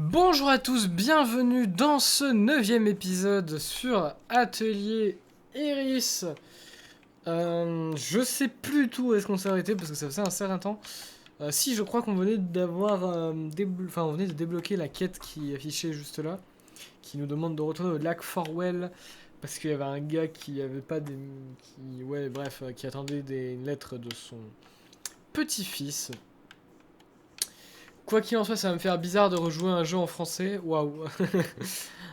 Bonjour à tous, bienvenue dans ce 9e épisode sur Atelier Iris. Je sais plus tout où est-ce qu'on s'est arrêté parce que ça faisait un certain temps. Si, je crois qu'on venait d'avoir, on venait de débloquer la quête qui affichait juste là, qui nous demande de retourner au lac Forwell parce qu'il y avait un gars qui avait pas des, qui attendait des lettres de son petit-fils. Quoi qu'il en soit, ça va me faire bizarre de rejouer un jeu en français. Waouh.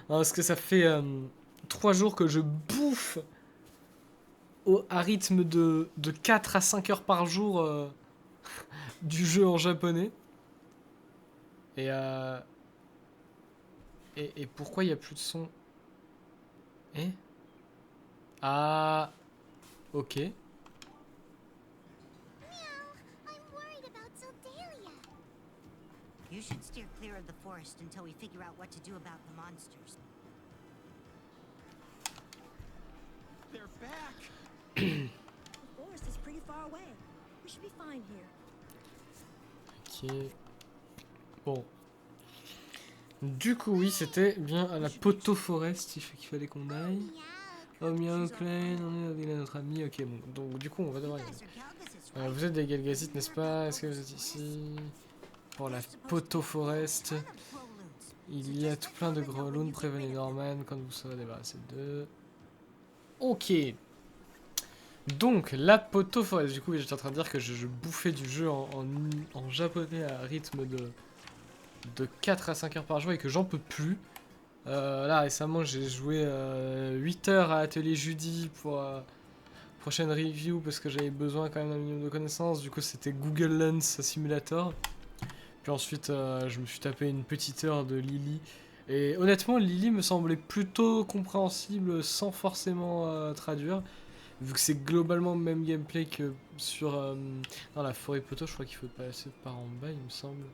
Parce que ça fait 3 jours que je bouffe à rythme de 4 à 5 heures par jour du jeu en japonais. Et, euh, et pourquoi il n'y a plus de son? Eh? Ah, ok. You should steer clear of the forest until we figure out what to do about the monsters. They're back! The forest is pretty far away. We should be fine here. Ok. Bon. Du coup, oui, c'était bien à la Poto Forest qu'il fallait qu'on aille. Oh, Miao Klein, on est avec notre ami. Ok, bon. Donc, du coup, on va devoir y aller. Vous êtes des Galgazites, n'est-ce pas? Est-ce que vous êtes ici pour la Poto Forest? Il y a tout plein de grelots, prévenez Norman quand vous serez débarrassé d'eux. Ok. Donc, la Poto Forest. Du coup, j'étais en train de dire que je bouffais du jeu en japonais à rythme de 4 à 5 heures par jour et que j'en peux plus. Là, récemment, j'ai joué 8 heures à Atelier Judy pour prochaine review parce que j'avais besoin quand même d'un minimum de connaissances. Du coup, c'était Google Lens Simulator. Puis ensuite, je me suis tapé une petite heure de Lily. Et honnêtement, Lily me semblait plutôt compréhensible sans forcément traduire. Vu que c'est globalement le même gameplay que sur dans la forêt poteau, je crois qu'il faut passer par en bas, il me semble.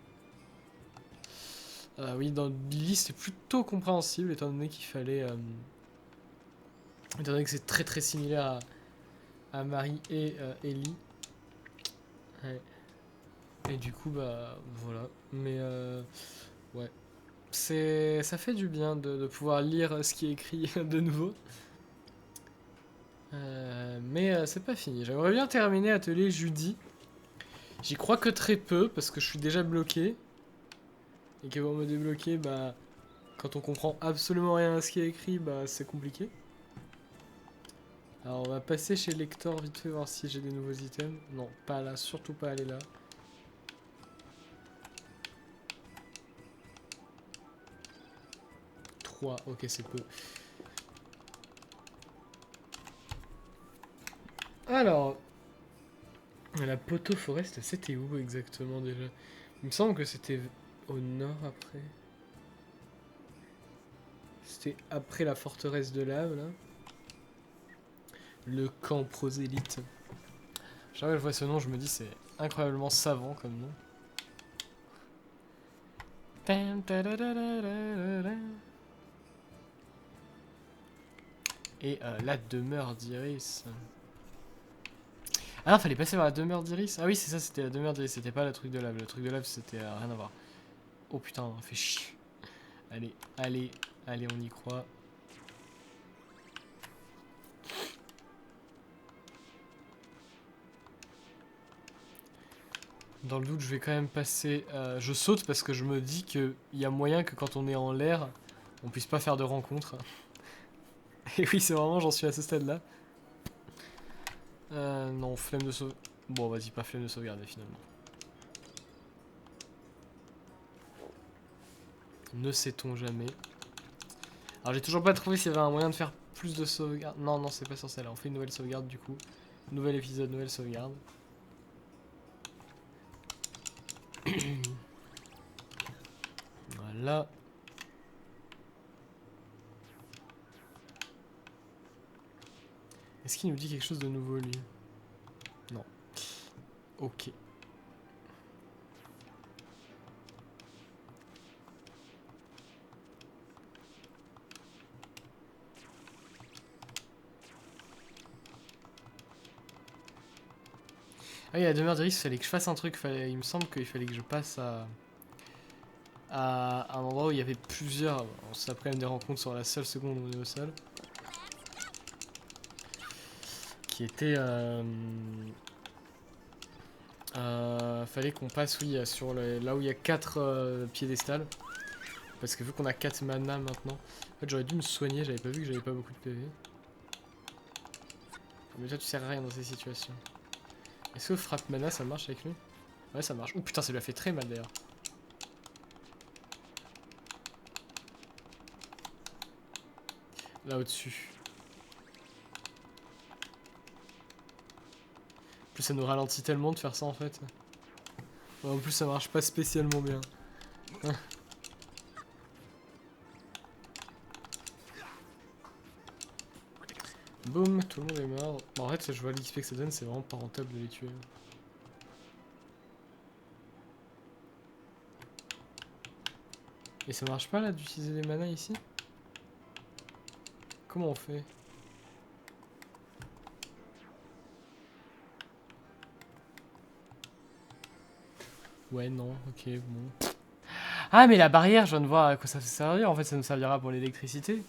Oui, dans Lily, c'est plutôt compréhensible étant donné qu'il fallait. Étant donné que c'est très très similaire à Marie et Ellie. Ouais. Et du coup, bah voilà. Mais ouais. Ça fait du bien de pouvoir lire ce qui est écrit de nouveau. Mais c'est pas fini. J'aimerais bien terminer Atelier Judy. J'y crois que très peu parce que je suis déjà bloqué. Et que pour me débloquer, bah, quand on comprend absolument rien à ce qui est écrit, bah, c'est compliqué. Alors on va passer chez Lector vite fait voir si j'ai des nouveaux items. Non, pas là, surtout pas aller là. Ok, c'est peu. Alors, la Poto Forest, c'était où exactement déjà? Il me semble que c'était au nord après. C'était après la forteresse de lave là. Le camp prosélyte. Chaque fois que je vois ce nom, je me dis c'est incroyablement savant comme nom. Et la demeure d'Iris. Ah non, fallait passer par la demeure d'Iris. Ah oui, c'est ça, c'était la demeure d'Iris, c'était pas le truc de lave. Le truc de lave, c'était rien à voir. Oh putain, on fait chier. Allez, allez, allez, on y croit. Dans le doute, je vais quand même passer. Je saute parce que je me dis qu'il y a moyen que quand on est en l'air, on puisse pas faire de rencontre. Et oui, c'est vraiment, j'en suis à ce stade-là. Non, flemme de sauvegarde. Bon, vas-y, pas flemme de sauvegarder finalement. Ne sait-on jamais. Alors, j'ai toujours pas trouvé s'il y avait un moyen de faire plus de sauvegarde. Non, non, c'est pas sur celle-là. On fait une nouvelle sauvegarde du coup. Nouvel épisode, nouvelle sauvegarde. Voilà. Est-ce qu'il nous dit quelque chose de nouveau, lui? Non. Ok. Ah oui, la demeure d'Iris, il fallait que je fasse un truc. Il me semble qu'il fallait que je passe à... à un endroit où il y avait plusieurs. On s'est après même des rencontres sur la seule seconde où on est au sol. Qui était. Fallait qu'on passe, oui, sur là où il y a 4 piédestals. Parce que vu qu'on a 4 mana maintenant. En fait, j'aurais dû me soigner, j'avais pas vu que j'avais pas beaucoup de PV. Mais toi, tu sers à rien dans ces situations. Est-ce que frappe mana ça marche avec lui? Ouais, ça marche. Oh putain, ça lui a fait très mal d'ailleurs. Là au-dessus. En plus, ça nous ralentit tellement de faire ça en fait. Ouais, en plus, ça marche pas spécialement bien. Boum, tout le monde est mort. Bon, en fait, je vois l'XP que ça donne, c'est vraiment pas rentable de les tuer. Et ça marche pas là d'utiliser des manas ici? Comment on fait? Ouais, non, ok, bon. Ah, mais la barrière, je viens de voir à quoi ça servir. En fait, ça nous servira pour l'électricité.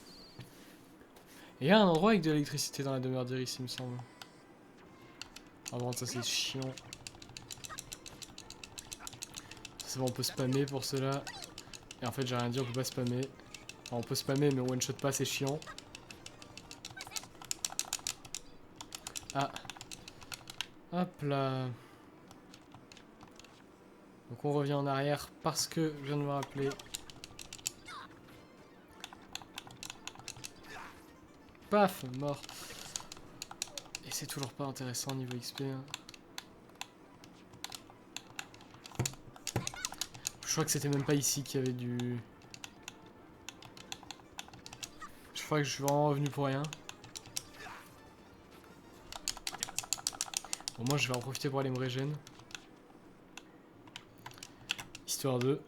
Et il y a un endroit avec de l'électricité dans la demeure d'Iris, il me semble. Ah bon, ça c'est chiant. C'est bon, on peut spammer pour cela. Et en fait, j'ai rien dit, on peut pas spammer. Enfin, on peut spammer, mais on one shot pas, c'est chiant. Ah. Hop là. Donc on revient en arrière parce que je viens de me rappeler. Paf, mort. Et c'est toujours pas intéressant niveau XP. Hein. Je crois que c'était même pas ici qu'il y avait du... Je crois que je suis vraiment revenu pour rien. Bon, moi je vais en profiter pour aller me régène. Histoire de...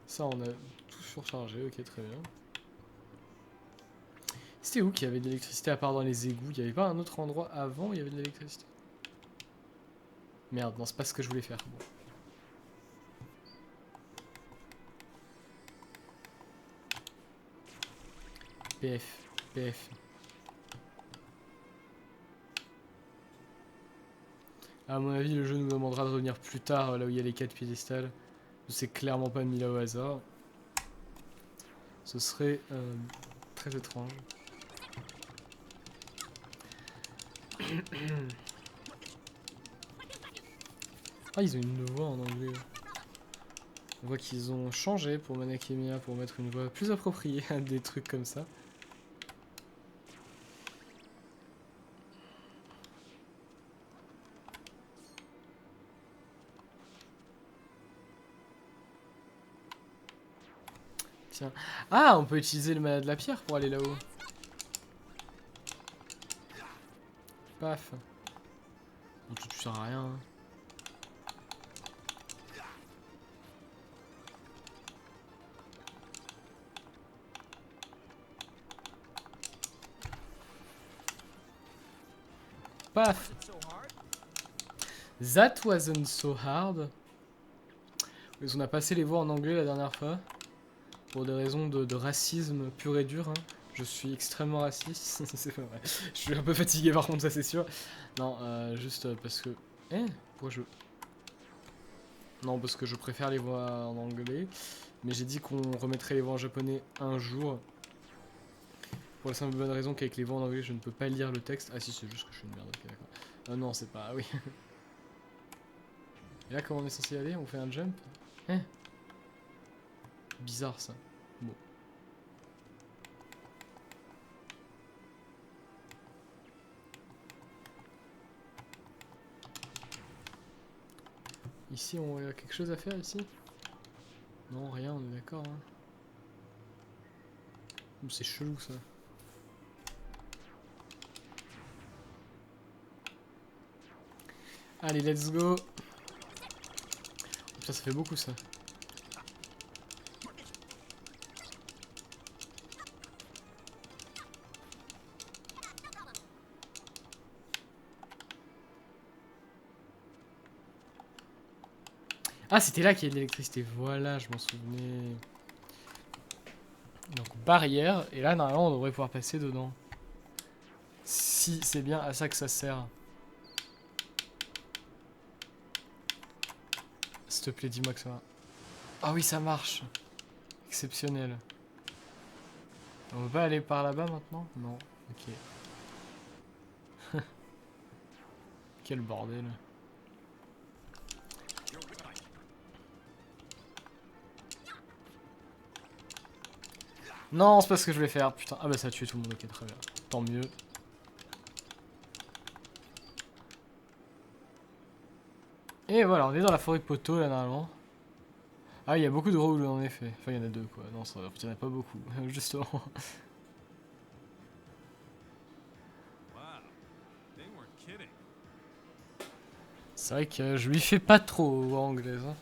Ça on a tout surchargé, ok très bien. C'était où qu'il y avait de l'électricité à part dans les égouts? Il y avait pas un autre endroit avant où il y avait de l'électricité? Merde, non c'est pas ce que je voulais faire. Bon. PF. À mon avis, le jeu nous demandera de revenir plus tard là où il y a les 4 piédestals. C'est clairement pas mis là au hasard. Ce serait très étrange. Ah, ils ont une voix en anglais. On voit qu'ils ont changé pour Manakemia pour mettre une voix plus appropriée à des trucs comme ça. Tiens. Ah, on peut utiliser le mana de la pierre pour aller là-haut. Paf. Bon, tu sers à rien. Hein. Paf. That wasn't so hard. On a passé les voix en anglais la dernière fois. Pour des raisons de racisme pur et dur. Hein. Je suis extrêmement raciste. C'est pas vrai. Je suis un peu fatigué par contre, ça c'est sûr. Non, juste parce que... pourquoi je... Non, parce que je préfère les voix en anglais. Mais j'ai dit qu'on remettrait les voix en japonais un jour. Pour la simple bonne raison qu'avec les voix en anglais, je ne peux pas lire le texte. Ah si, c'est juste que je suis une merde. Ok, d'accord. Ah non, c'est pas... Ah oui. Et là, comment on est censé y aller? On fait un jump? Bizarre, ça. Bon. Ici, on a quelque chose à faire, ici? Non, rien, on est d'accord. Hein. C'est chelou, ça. Allez, let's go. Ça fait beaucoup, ça. Ah, c'était là qu'il y a de l'électricité. Voilà, je m'en souvenais. Donc, barrière. Et là, normalement, on devrait pouvoir passer dedans. Si c'est bien à ça que ça sert. S'il te plaît, dis-moi que ça va. Ah oui, ça marche. Exceptionnel. On va aller par là-bas maintenant? Non. Ok. Quel bordel. Non, c'est pas ce que je voulais faire. Putain. Ah bah ça a tué tout le monde. Ok, très bien. Tant mieux. Et voilà, on est dans la forêt poteau là normalement. Ah, il y a beaucoup de rôles en effet. Enfin, il y en a deux quoi. Non, ça, il y en a pas beaucoup, justement. Wow, they weren't kidding. C'est vrai que je lui fais pas trop anglaise. Hein.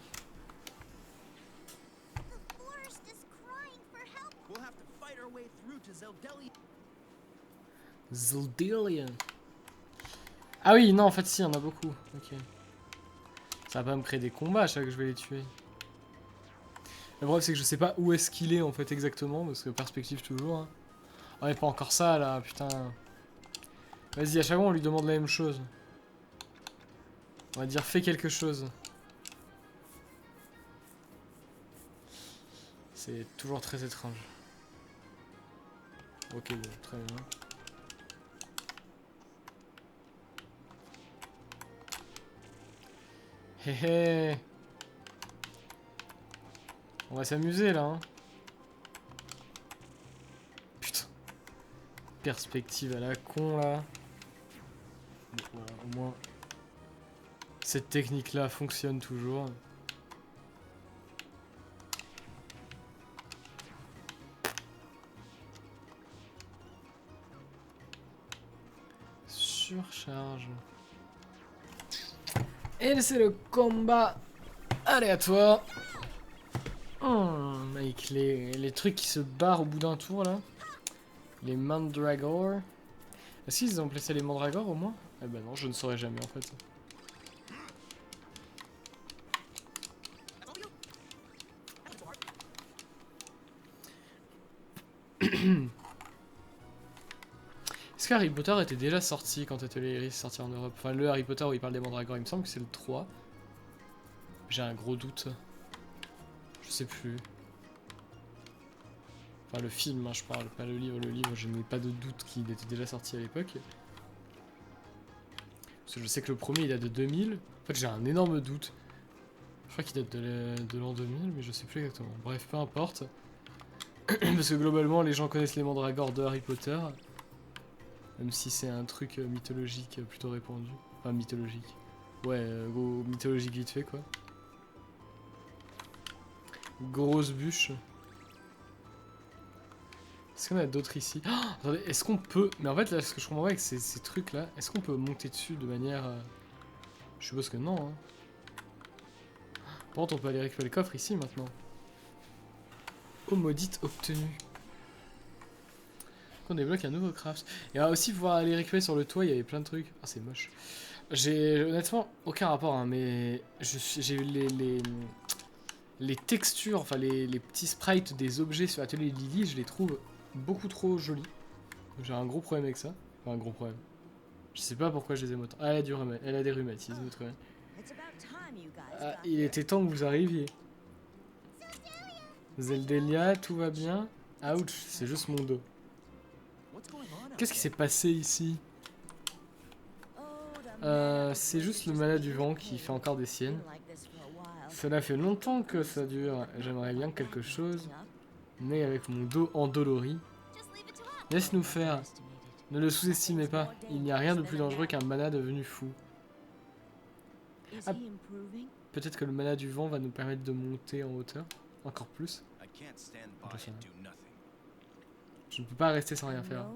The forest is crying for help. We'll have to fight our way through to Zeldeli. Zeldelian. Ah oui, non, en fait, si, il y en a beaucoup. Ok. Ça va pas me créer des combats à chaque que je vais les tuer. Le problème, c'est que je sais pas où est-ce qu'il est en fait exactement, parce que perspective toujours. Hein. Ah, mais pas encore ça là, putain. Vas-y, à chaque fois, on lui demande la même chose. On va dire, fais quelque chose. C'est toujours très étrange. Ok, bon, très bien. Hé hé. On va s'amuser là. Hein. Putain. Perspective à la con là. Bon, voilà, au moins. Cette technique là fonctionne toujours. Surcharge. Et c'est le combat aléatoire. Avec les trucs qui se barrent au bout d'un tour là. Les mandragores. Est-ce qu'ils ont appelé ça les mandragores au moins? Eh ben non, je ne saurais jamais en fait. Est-ce qu'Harry Potter était déjà sorti quand Atelier Iris est sorti en Europe? Enfin, le Harry Potter où il parle des mandragores, il me semble que c'est le 3. J'ai un gros doute. Je sais plus. Enfin, le film, hein, je parle, pas le livre. Le livre, je n'ai pas de doute qu'il était déjà sorti à l'époque. Parce que je sais que le premier, il date de 2000. En fait, j'ai un énorme doute. Je crois qu'il date de l'an 2000, mais je sais plus exactement. Bref, peu importe. Parce que globalement, les gens connaissent les mandragores de Harry Potter. Même si c'est un truc mythologique plutôt répandu. Enfin, mythologique. Ouais, gros mythologique vite fait, quoi. Grosse bûche. Est-ce qu'on a d'autres ici? Oh, attendez, est-ce qu'on peut... Mais en fait, là, ce que je comprends pas avec ces trucs-là, est-ce qu'on peut monter dessus de manière... Je suppose que non, hein. Par contre, on peut aller récupérer le coffre ici, maintenant. Eau maudite obtenue. On débloque un nouveau craft. Et on va aussi pouvoir aller récupérer sur le toit, il y avait plein de trucs. Ah, c'est moche. J'ai honnêtement aucun rapport, hein, mais j'ai eu les textures, enfin les petits sprites des objets sur Atelier Lily, je les trouve beaucoup trop jolis. J'ai un gros problème avec ça. Enfin, un gros problème. Je sais pas pourquoi je les aime autant. Ah, elle a des rhumatismes, très bien. It's about time you guys Ah, got il était temps que vous arriviez. Zeldelia, tout va bien? Ouch, c'est juste mon dos. What's going on out Qu'est-ce qui there? s'est passé ici? C'est juste le mana du vent qui fait encore des siennes. Cela fait longtemps que ça dure. J'aimerais bien quelque chose, mais avec mon dos endolori. Laisse-nous faire. Ne le sous-estimez pas. Il n'y a rien de plus dangereux qu'un mana devenu fou. Ah. Peut-être que le mana du vent va nous permettre de monter en hauteur. Encore plus. I can't stand by Attention. and do nothing. Je ne peux pas rester sans rien faire.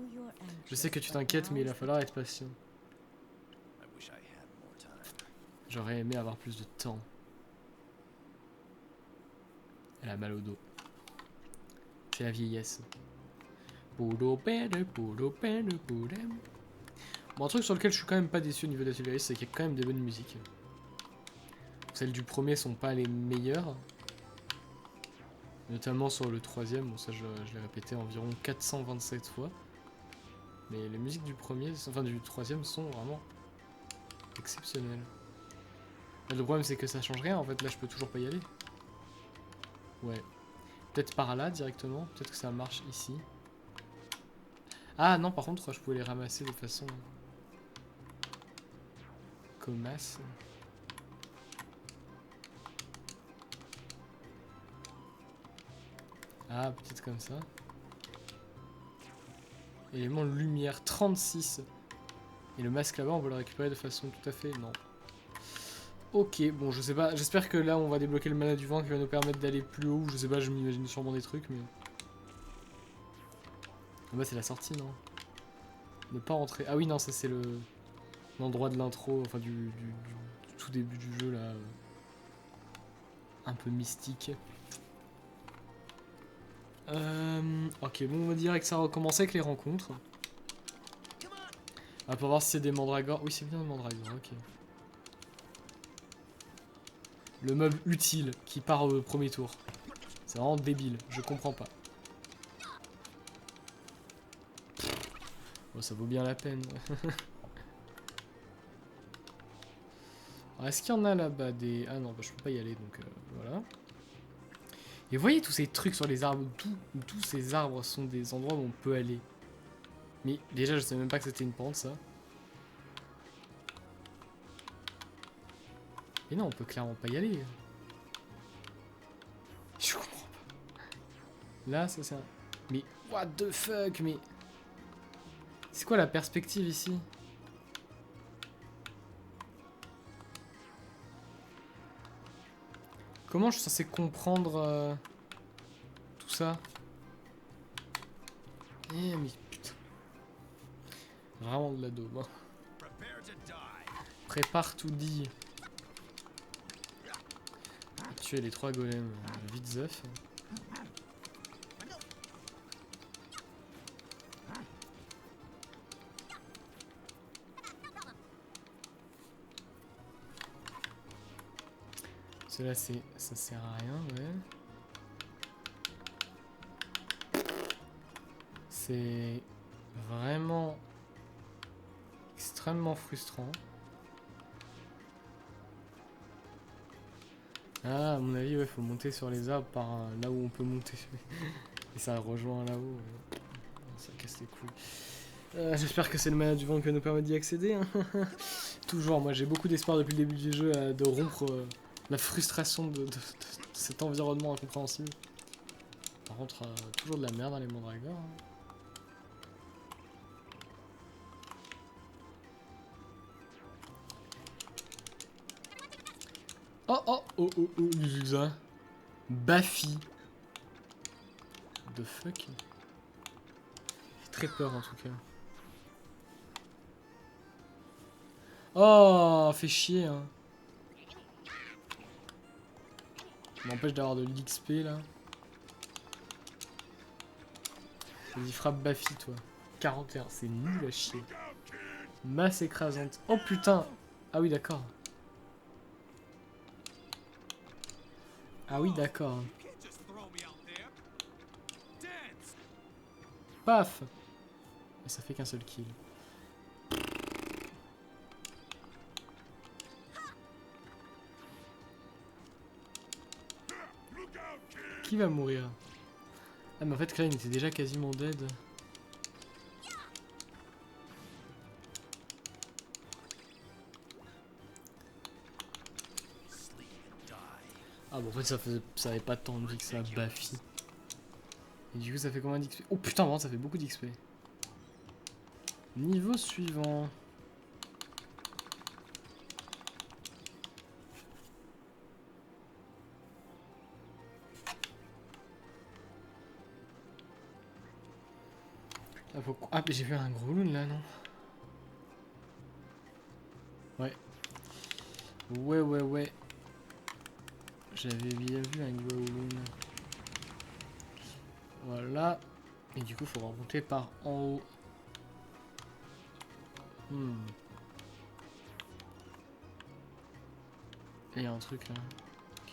Je sais que tu t'inquiètes, mais il va falloir être patient. I wish I had more time. J'aurais aimé avoir plus de temps. Elle a mal au dos. C'est la vieillesse. Bon, un truc sur lequel je suis quand même pas déçu au niveau d'Atelier, c'est qu'il y a quand même des bonnes musiques. Vous celles du premier sont pas les meilleures. Notamment sur le troisième, bon ça je l'ai répété environ 427 fois. Mais les musiques du premier, enfin du troisième sont vraiment exceptionnelles. Le problème c'est que ça change rien en fait, là je peux toujours pas y aller. Ouais. Peut-être par là directement, peut-être que ça marche ici. Ah non par contre je pouvais les ramasser de façon... Commasse. Ah peut-être comme ça. Élément lumière 36. Et le masque là-bas on peut le récupérer de façon tout à fait... Non. Ok, bon je sais pas, j'espère que là on va débloquer le mana du vent qui va nous permettre d'aller plus haut, je sais pas, je m'imagine sûrement des trucs mais... Ah bah c'est la sortie non? Ne pas rentrer... Ah oui non ça c'est l'endroit de l'intro, enfin du tout début du jeu là. Un peu mystique. Ok bon on va dire que ça recommence avec les rencontres. Ah, pour voir si c'est des mandragores. Oui c'est bien des mandragores, ok. Le meuble utile qui part au premier tour. C'est vraiment débile, je comprends pas. Bon, ça vaut bien la peine. Est-ce qu'il y en a là-bas des... Ah non, bah, je peux pas y aller, donc voilà. Et vous voyez tous ces trucs sur les arbres, tous ces arbres sont des endroits où on peut aller. Mais déjà, je sais même pas que c'était une pente, ça. Et non, on peut clairement pas y aller. Je comprends pas. Là, ça c'est un... Mais what the fuck, mais... C'est quoi la perspective ici? Comment je suis censé comprendre tout ça? Eh mais putain. Vraiment de la daube. Hein. Prépare tout dit. Tuer les 3 golems. Vite zeuf. Cela c'est... ça sert à rien, ouais. C'est vraiment extrêmement frustrant. Ah, à mon avis, ouais, faut monter sur les arbres par là où on peut monter. Et ça rejoint là-haut. Ça casse les couilles. J'espère que c'est le mana du vent qui va nous permettre d'y accéder. Hein. Toujours, moi j'ai beaucoup d'espoir depuis le début du jeu de rompre la frustration de cet environnement incompréhensible. Par contre, toujours de la merde dans les mandragores. Hein. Oh, Zuza. Baffy. The fuck? J'ai très peur en tout cas. Oh, fait chier, hein. Ça m'empêche d'avoir de l'XP là. Vas-y, frappe Baffy, toi. 41, c'est nul à chier. Masse écrasante. Oh putain! Ah oui, d'accord. Ah oui, d'accord. Paf! Et ça fait qu'un seul kill. Qui va mourir? Ah mais en fait Klein était déjà quasiment dead. Ah bon en fait ça avait pas tant de vie que ça, Baffy. Et du coup ça fait combien d'XP? Oh putain vraiment ça fait beaucoup d'XP. Niveau suivant. Ah, ah mais j'ai vu un gros loon là non? Ouais. Ouais. J'avais bien vu un gros loon. Voilà. Et du coup, il faut remonter par en haut. Et il y a un truc là. Ok.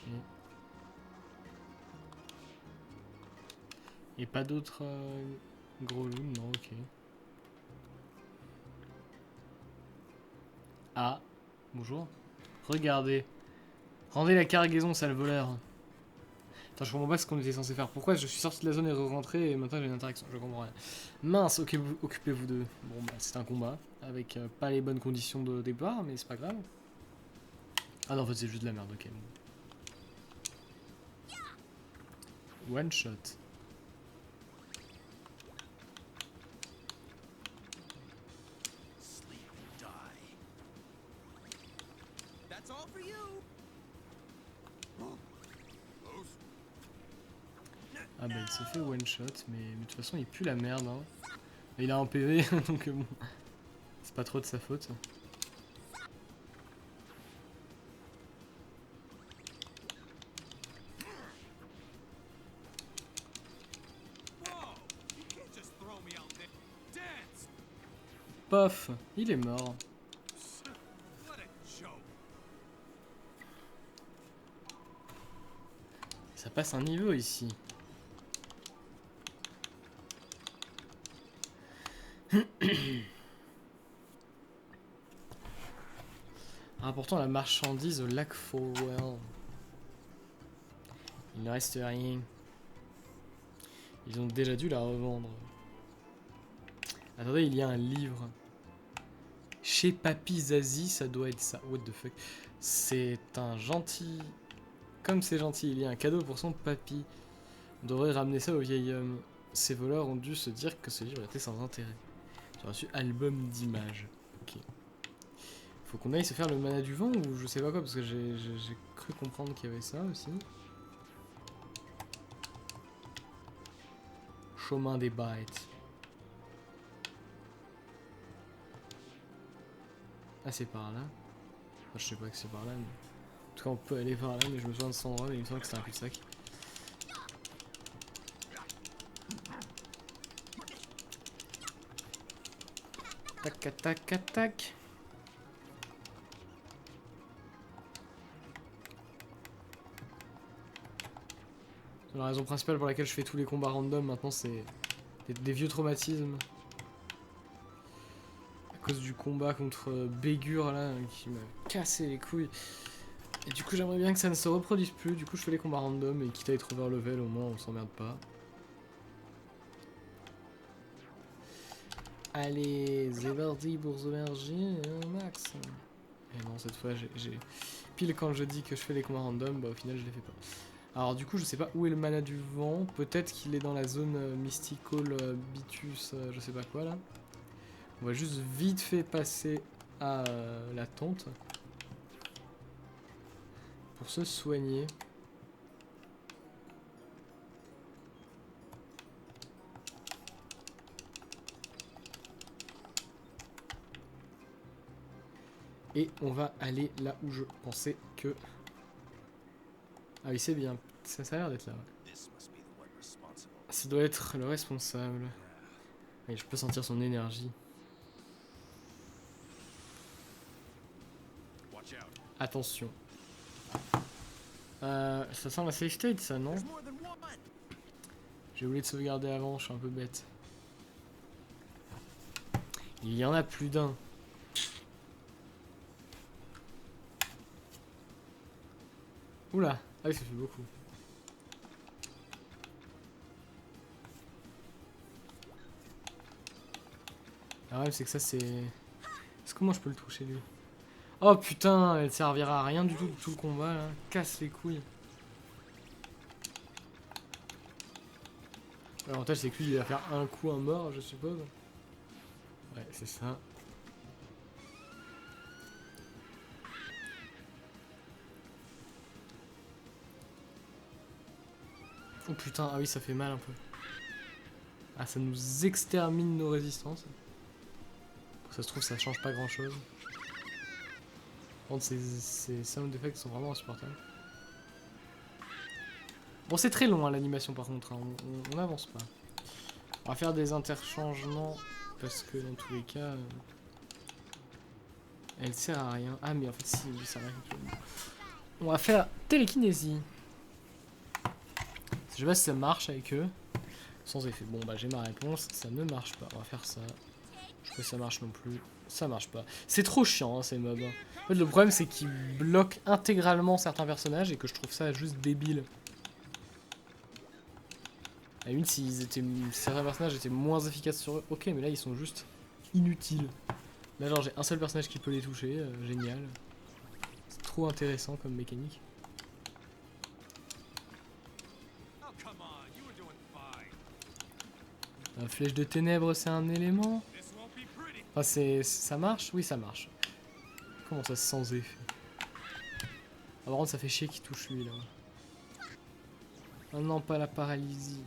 Et pas d'autres gros loups, non, ok. Ah, bonjour. Regardez. Rendez la cargaison, sale voleur. Attends, je comprends pas ce qu'on était censé faire. Pourquoi je suis sorti de la zone et re-rentré et maintenant j'ai une interaction? Je comprends rien. Mince, occupez-vous d'eux. Bon, bah, c'est un combat. Avec pas les bonnes conditions de départ, mais c'est pas grave. Ah non, en fait, c'est juste de la merde, ok. One shot. Sleep and die. That's all for you. Ah bah il s'est fait one shot, mais de toute façon il pue la merde. Hein. Et il a un PV, donc bon, c'est pas trop de sa faute. Whoa! You can't just throw me out there. Dance! Pof, il est mort. What a joke. Ça passe un niveau ici. Important la marchandise au lac Fowell. Il ne reste rien. Ils ont déjà dû la revendre. Attendez, il y a un livre. Chez Papy Zazie, ça doit être ça. What the fuck. C'est un gentil... Comme c'est gentil, il y a un cadeau pour son papy. On devrait ramener ça au vieil homme. Ces voleurs ont dû se dire que ce livre était sans intérêt. J'ai reçu album d'images. Ok. Faut qu'on aille se faire le mana du vent ou je sais pas quoi, parce que j'ai cru comprendre qu'il y avait ça aussi. Chemin des bêtes. Ah, c'est par là. Enfin, je sais pas que c'est par là, mais... En tout cas, on peut aller par là, mais je me souviens de cet endroit, mais il me semble que c'était un cul-de-sac. Tac, tac, tac. C'est la raison principale pour laquelle je fais tous les combats random maintenant, c'est des vieux traumatismes. À cause du combat contre Bégur là, qui m'a cassé les couilles. Et du coup j'aimerais bien que ça ne se reproduise plus, du coup je fais les combats random et quitte à être overlevel au moins on s'emmerde pas. Allez, Zevardi, Bourzomergie, Max. Et non, cette fois j'ai... Pile quand je dis que je fais les combats random, bah au final je les fais pas. Alors du coup je sais pas où est le mana du vent, peut-être qu'il est dans la zone mystical Bitus, je sais pas quoi là. On va juste vite fait passer à la tente. Pour se soigner. Et on va aller là où je pensais que... Ah oui c'est bien, ça a l'air d'être là. Ouais. This must be the one responsible. Ça doit être le responsable. Et je peux sentir son énergie. Watch out. Attention. Ça sent la safe state ça, non? There's more than one. J'ai oublié de sauvegarder avant, je suis un peu bête. Il y en a plus d'un. Oula, ah oui ça fait beaucoup. Ah ouais c'est que ça c'est... Est-ce que moi je peux le toucher lui? Oh putain, elle servira à rien du tout de tout le combat là. Casse les couilles. L'avantage c'est que lui il va faire un coup un mort je suppose. Ouais c'est ça. Oh putain, ah oui ça fait mal un peu. Ah ça nous extermine nos résistances. Ça se trouve ça change pas grand chose. Par contre ces sound effects sont vraiment insupportables. Bon c'est très long hein, l'animation par contre, hein. On avance pas. On va faire des interchangements parce que dans tous les cas elle sert à rien. Ah mais en fait si elle sert à rien. On va faire télékinésie. Je sais pas si ça marche avec eux. Sans effet. Bon bah j'ai ma réponse, ça ne marche pas. On va faire ça. Je sais pas si ça marche non plus. Ça marche pas. C'est trop chiant hein, ces mobs. En fait le problème c'est qu'ils bloquent intégralement certains personnages et que je trouve ça juste débile. À la limite si certains personnages étaient moins efficaces sur eux, ok mais là ils sont juste inutiles. Là genre j'ai un seul personnage qui peut les toucher, génial. C'est trop intéressant comme mécanique. Oh, come on. You were doing fine. La flèche de ténèbres c'est un élément. This won't be pretty. Ah ça marche? Oui ça marche. Comment ça sans effet? Ah par contre ça fait chier qu'il touche lui là. Ah non pas la paralysie.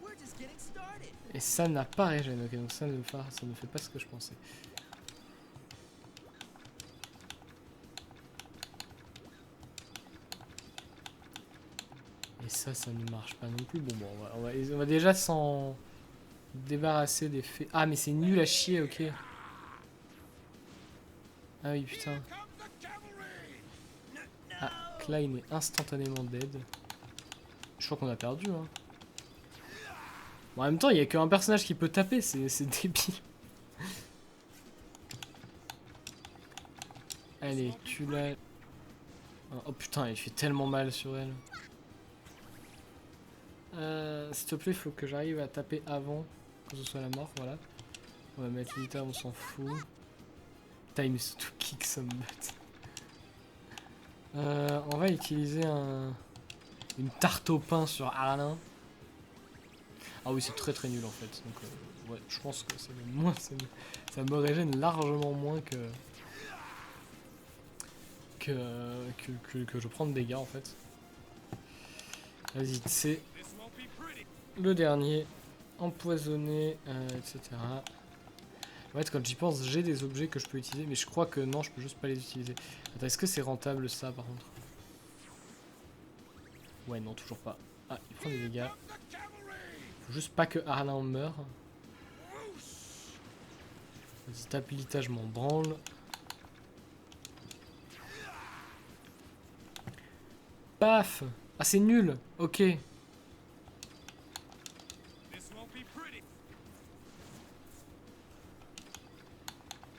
We're just getting started. Et ça n'a pas régène, ok donc ça ne fait pas ce que je pensais. Et ça ne marche pas non plus. Bon on va déjà s'en débarrasser des faits. Ah mais c'est nul à chier, ok. Ah oui putain. Come the cavalry. Ah, Klein est instantanément dead. Je crois qu'on a perdu hein. Bon, en même temps il y a qu'un personnage qui peut taper, c'est débile. Allez, tu l'as. Oh putain, il fait tellement mal sur elle. S'il te plaît, il faut que j'arrive à taper avant que ce soit la mort, voilà. On va mettre Lita, on s'en fout. Time to kick some butt. On va utiliser une tarte au pain sur Arlin. Ah oui, c'est très nul en fait. Donc, ouais, je pense que c'est moins. Ça me régène largement moins que je prends de dégâts en fait. Vas-y, c'est This won't be pretty. le dernier. Empoisonné, etc. En fait, quand j'y pense, j'ai des objets que je peux utiliser, mais je crois que non, je peux juste pas les utiliser. Attends, est-ce que c'est rentable ça par contre? Ouais, non, toujours pas. Ah, il prend des dégâts. The cavalry. Faut juste pas que Arlin meure. Vas-y, tape Lita, je m'en branle. Paf! Ah, c'est nul! Ok. This won't be pretty.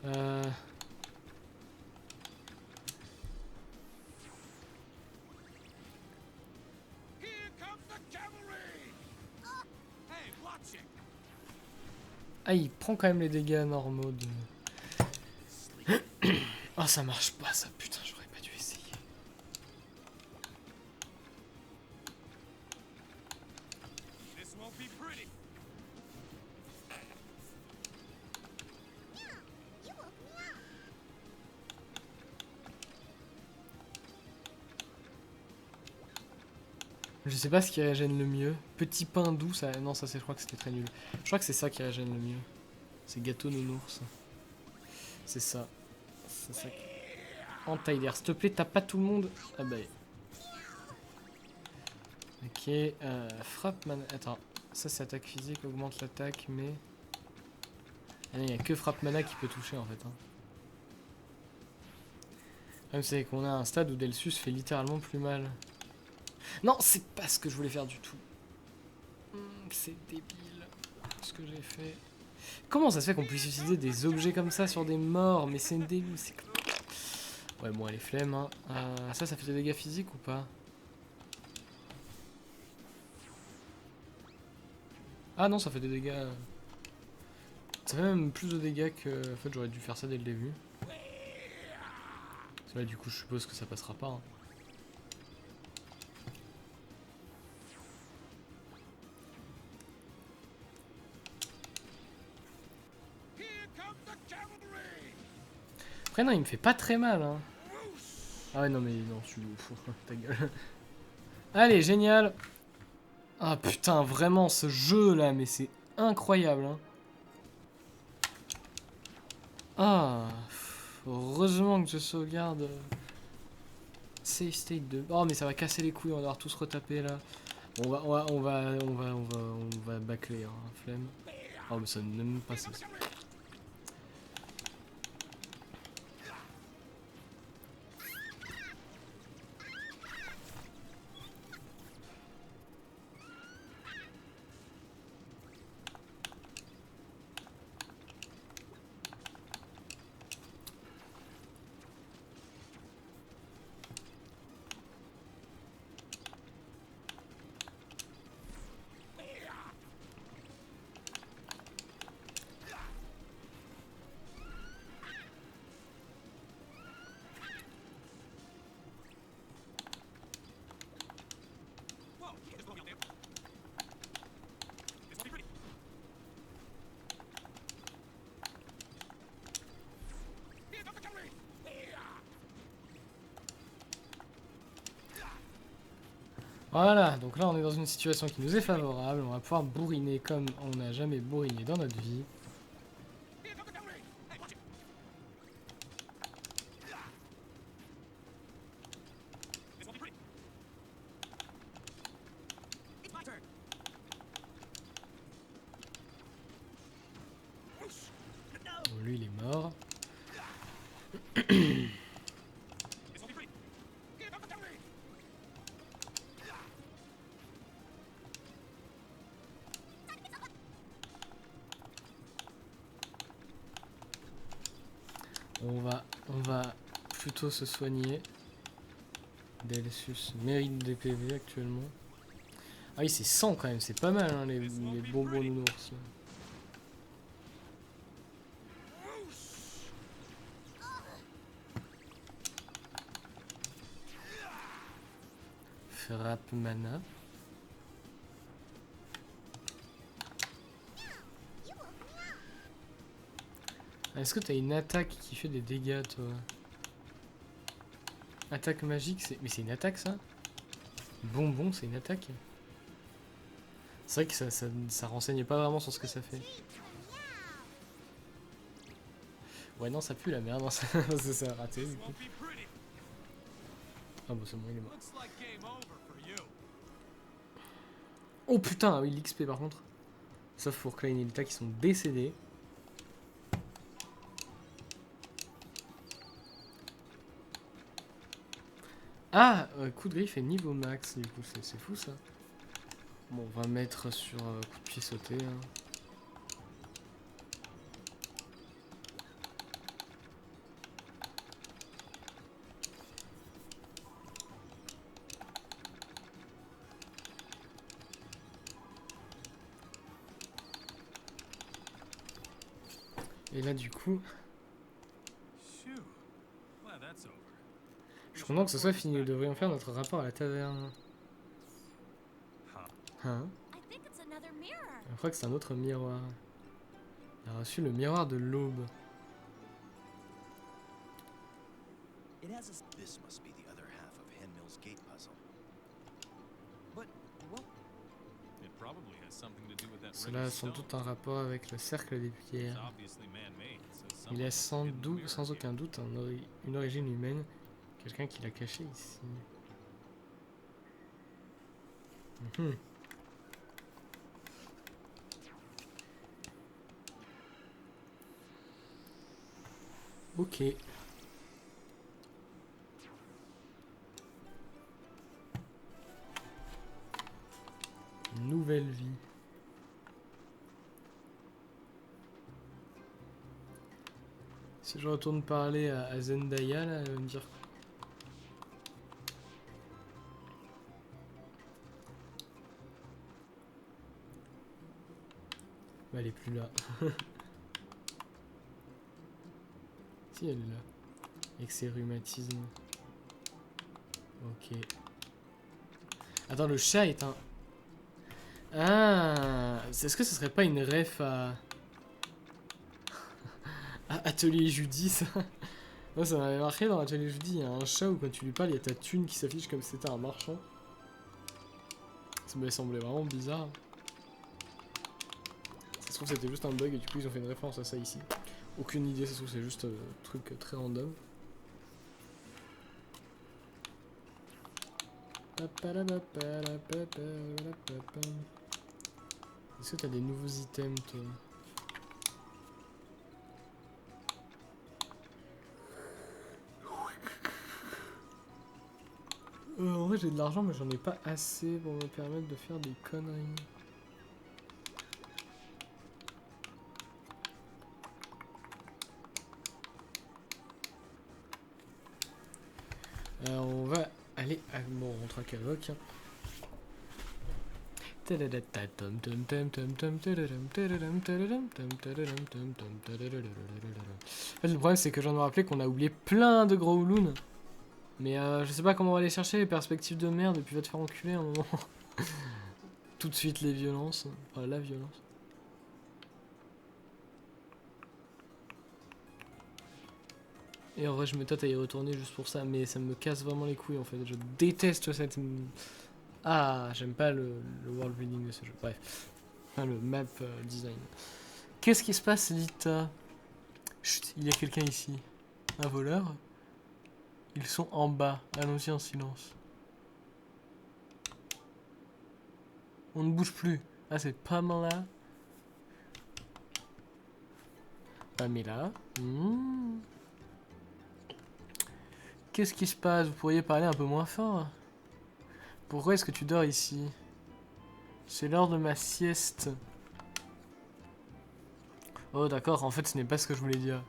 Here comes the cavalry. Hey, watch it. Ah, il prend quand même les dégâts normaux de... Ah, ça marche pas ça, putain, j'aurais pas dû essayer. This won't be pretty. Je sais pas ce qui régène le mieux. Petit pain doux, ça... Non, ça c'est, je crois que c'était très nul. Je crois que c'est ça qui régène le mieux. C'est gâteau nounours. C'est ça. C'est ça. Entaille d'air. S'il te plaît, tape pas tout le monde. Ah bah... Ok, frappe mana... Attends, ça c'est attaque physique, augmente l'attaque, mais... Ah non, il n'y a que frappe mana qui peut toucher en fait. Hein. Le problème c'est qu'on a un stade où Delsus fait littéralement plus mal. Non, c'est pas ce que je voulais faire du tout. C'est débile ce que j'ai fait. Comment ça se fait qu'on puisse utiliser des objets comme ça sur des morts? Mais c'est débile, c'est... Ouais, bon, allez, flemme, hein. Ça fait des dégâts physiques ou pas? Ah non, ça fait des dégâts... Ça fait même plus de dégâts que... En fait, j'aurais dû faire ça dès le début. Parce que là, du coup, je suppose que ça passera pas, hein. Après non, il me fait pas très mal hein. Ah ouais non mais non, je suis ouf, ta gueule. Allez, génial. Ah putain, vraiment ce jeu là, mais c'est incroyable hein. Ah, heureusement que je sauvegarde. Save state 2. Oh mais ça va casser les couilles, on va devoir tous retaper là. On va bâcler hein, flemme. Oh mais ça ne m'aime pas ça. Voilà, donc là on est dans une situation qui nous est favorable, on va pouvoir bourriner comme on n'a jamais bourriné dans notre vie. It's my turn. Bon, lui il est mort. This will be free. Give up the ring. On va plutôt se soigner. Delsus mérite des PV actuellement. Ah oui, c'est 100 quand même, c'est pas mal hein, les bonbons nounours. Frappe mana. Ah, est-ce que t'as une attaque qui fait des dégâts toi? Attaque magique, c'est... Mais c'est une attaque ça? Bonbon, c'est une attaque? C'est vrai que ça renseigne pas vraiment sur ce que ça fait. Ouais non ça pue la merde, ça a raté This du coup. won't be pretty. Ah bon c'est bon il est mort. Looks like game over for you. Oh putain, ah oui l'XP par contre. Sauf pour Klein et Lita qui sont décédés. Ah, coup de griffe est niveau max, du coup c'est fou ça. Bon, on va mettre sur coup de pied sauté. Hein. Et là du coup, Shoo. Well, that's over. je suis content que ce soit fini, nous devrions faire notre rapport à la taverne. Hein? I think it's another mirror. Je crois que c'est un autre miroir. Il a reçu le miroir de l'aube. It has a. This must be the other half of Henmill's gate puzzle. But what? It probably has something to do with that Cela a red sans stone. doute un rapport avec le cercle des It's pierres. obviously man-made, so Il someone a must have hidden the mirror sans here. aucun doute une origine humaine. Quelqu'un qui l'a caché ici. Mhm. Ok. Nouvelle vie. Si je retourne parler à Zendaya, là, elle va me dire... Bah, elle est plus là. Si, elle est là. Avec ses rhumatismes. Ok. Attends, le chat est un... Ah, est-ce que ce serait pas une ref à... Atelier Judy, ça? Moi, ça m'avait marqué dans Atelier Judy, il y a un chat où quand tu lui parles, il y a ta thune qui s'affiche comme si c'était un marchand. Ça m'avait semblé vraiment bizarre. Ça se trouve c'était juste un bug et du coup ils ont fait une référence à ça ici. Aucune idée, ça se trouve c'est juste un truc très random. Est-ce que t'as des nouveaux items toi? En vrai j'ai de l'argent mais j'en ai pas assez pour me permettre de faire des conneries. On va aller à... Bon, on rentre à Cavoc. En fait, le problème c'est que j'en ai rappelé qu'on a oublié plein de gros Ouloun. Mais je sais pas comment on va aller chercher les perspectives de merde et puis va te faire enculer à un moment. Tout de suite les violences. Enfin la violence. Et en vrai je me tâte à y retourner juste pour ça, mais ça me casse vraiment les couilles en fait. Je déteste cette Ah, j'aime pas le world building de ce jeu. Bref. Enfin, le map design. Qu'est-ce qui se passe, Lita? Chut, il y a quelqu'un ici. Un voleur? Ils sont en bas. Allons-y en silence. On ne bouge plus. Ah, c'est Pamela. Pamela. Hmm. Qu'est-ce qui se passe? Vous pourriez parler un peu moins fort? Pourquoi est-ce que tu dors ici? C'est l'heure de ma sieste. Oh d'accord, en fait ce n'est pas ce que je voulais dire.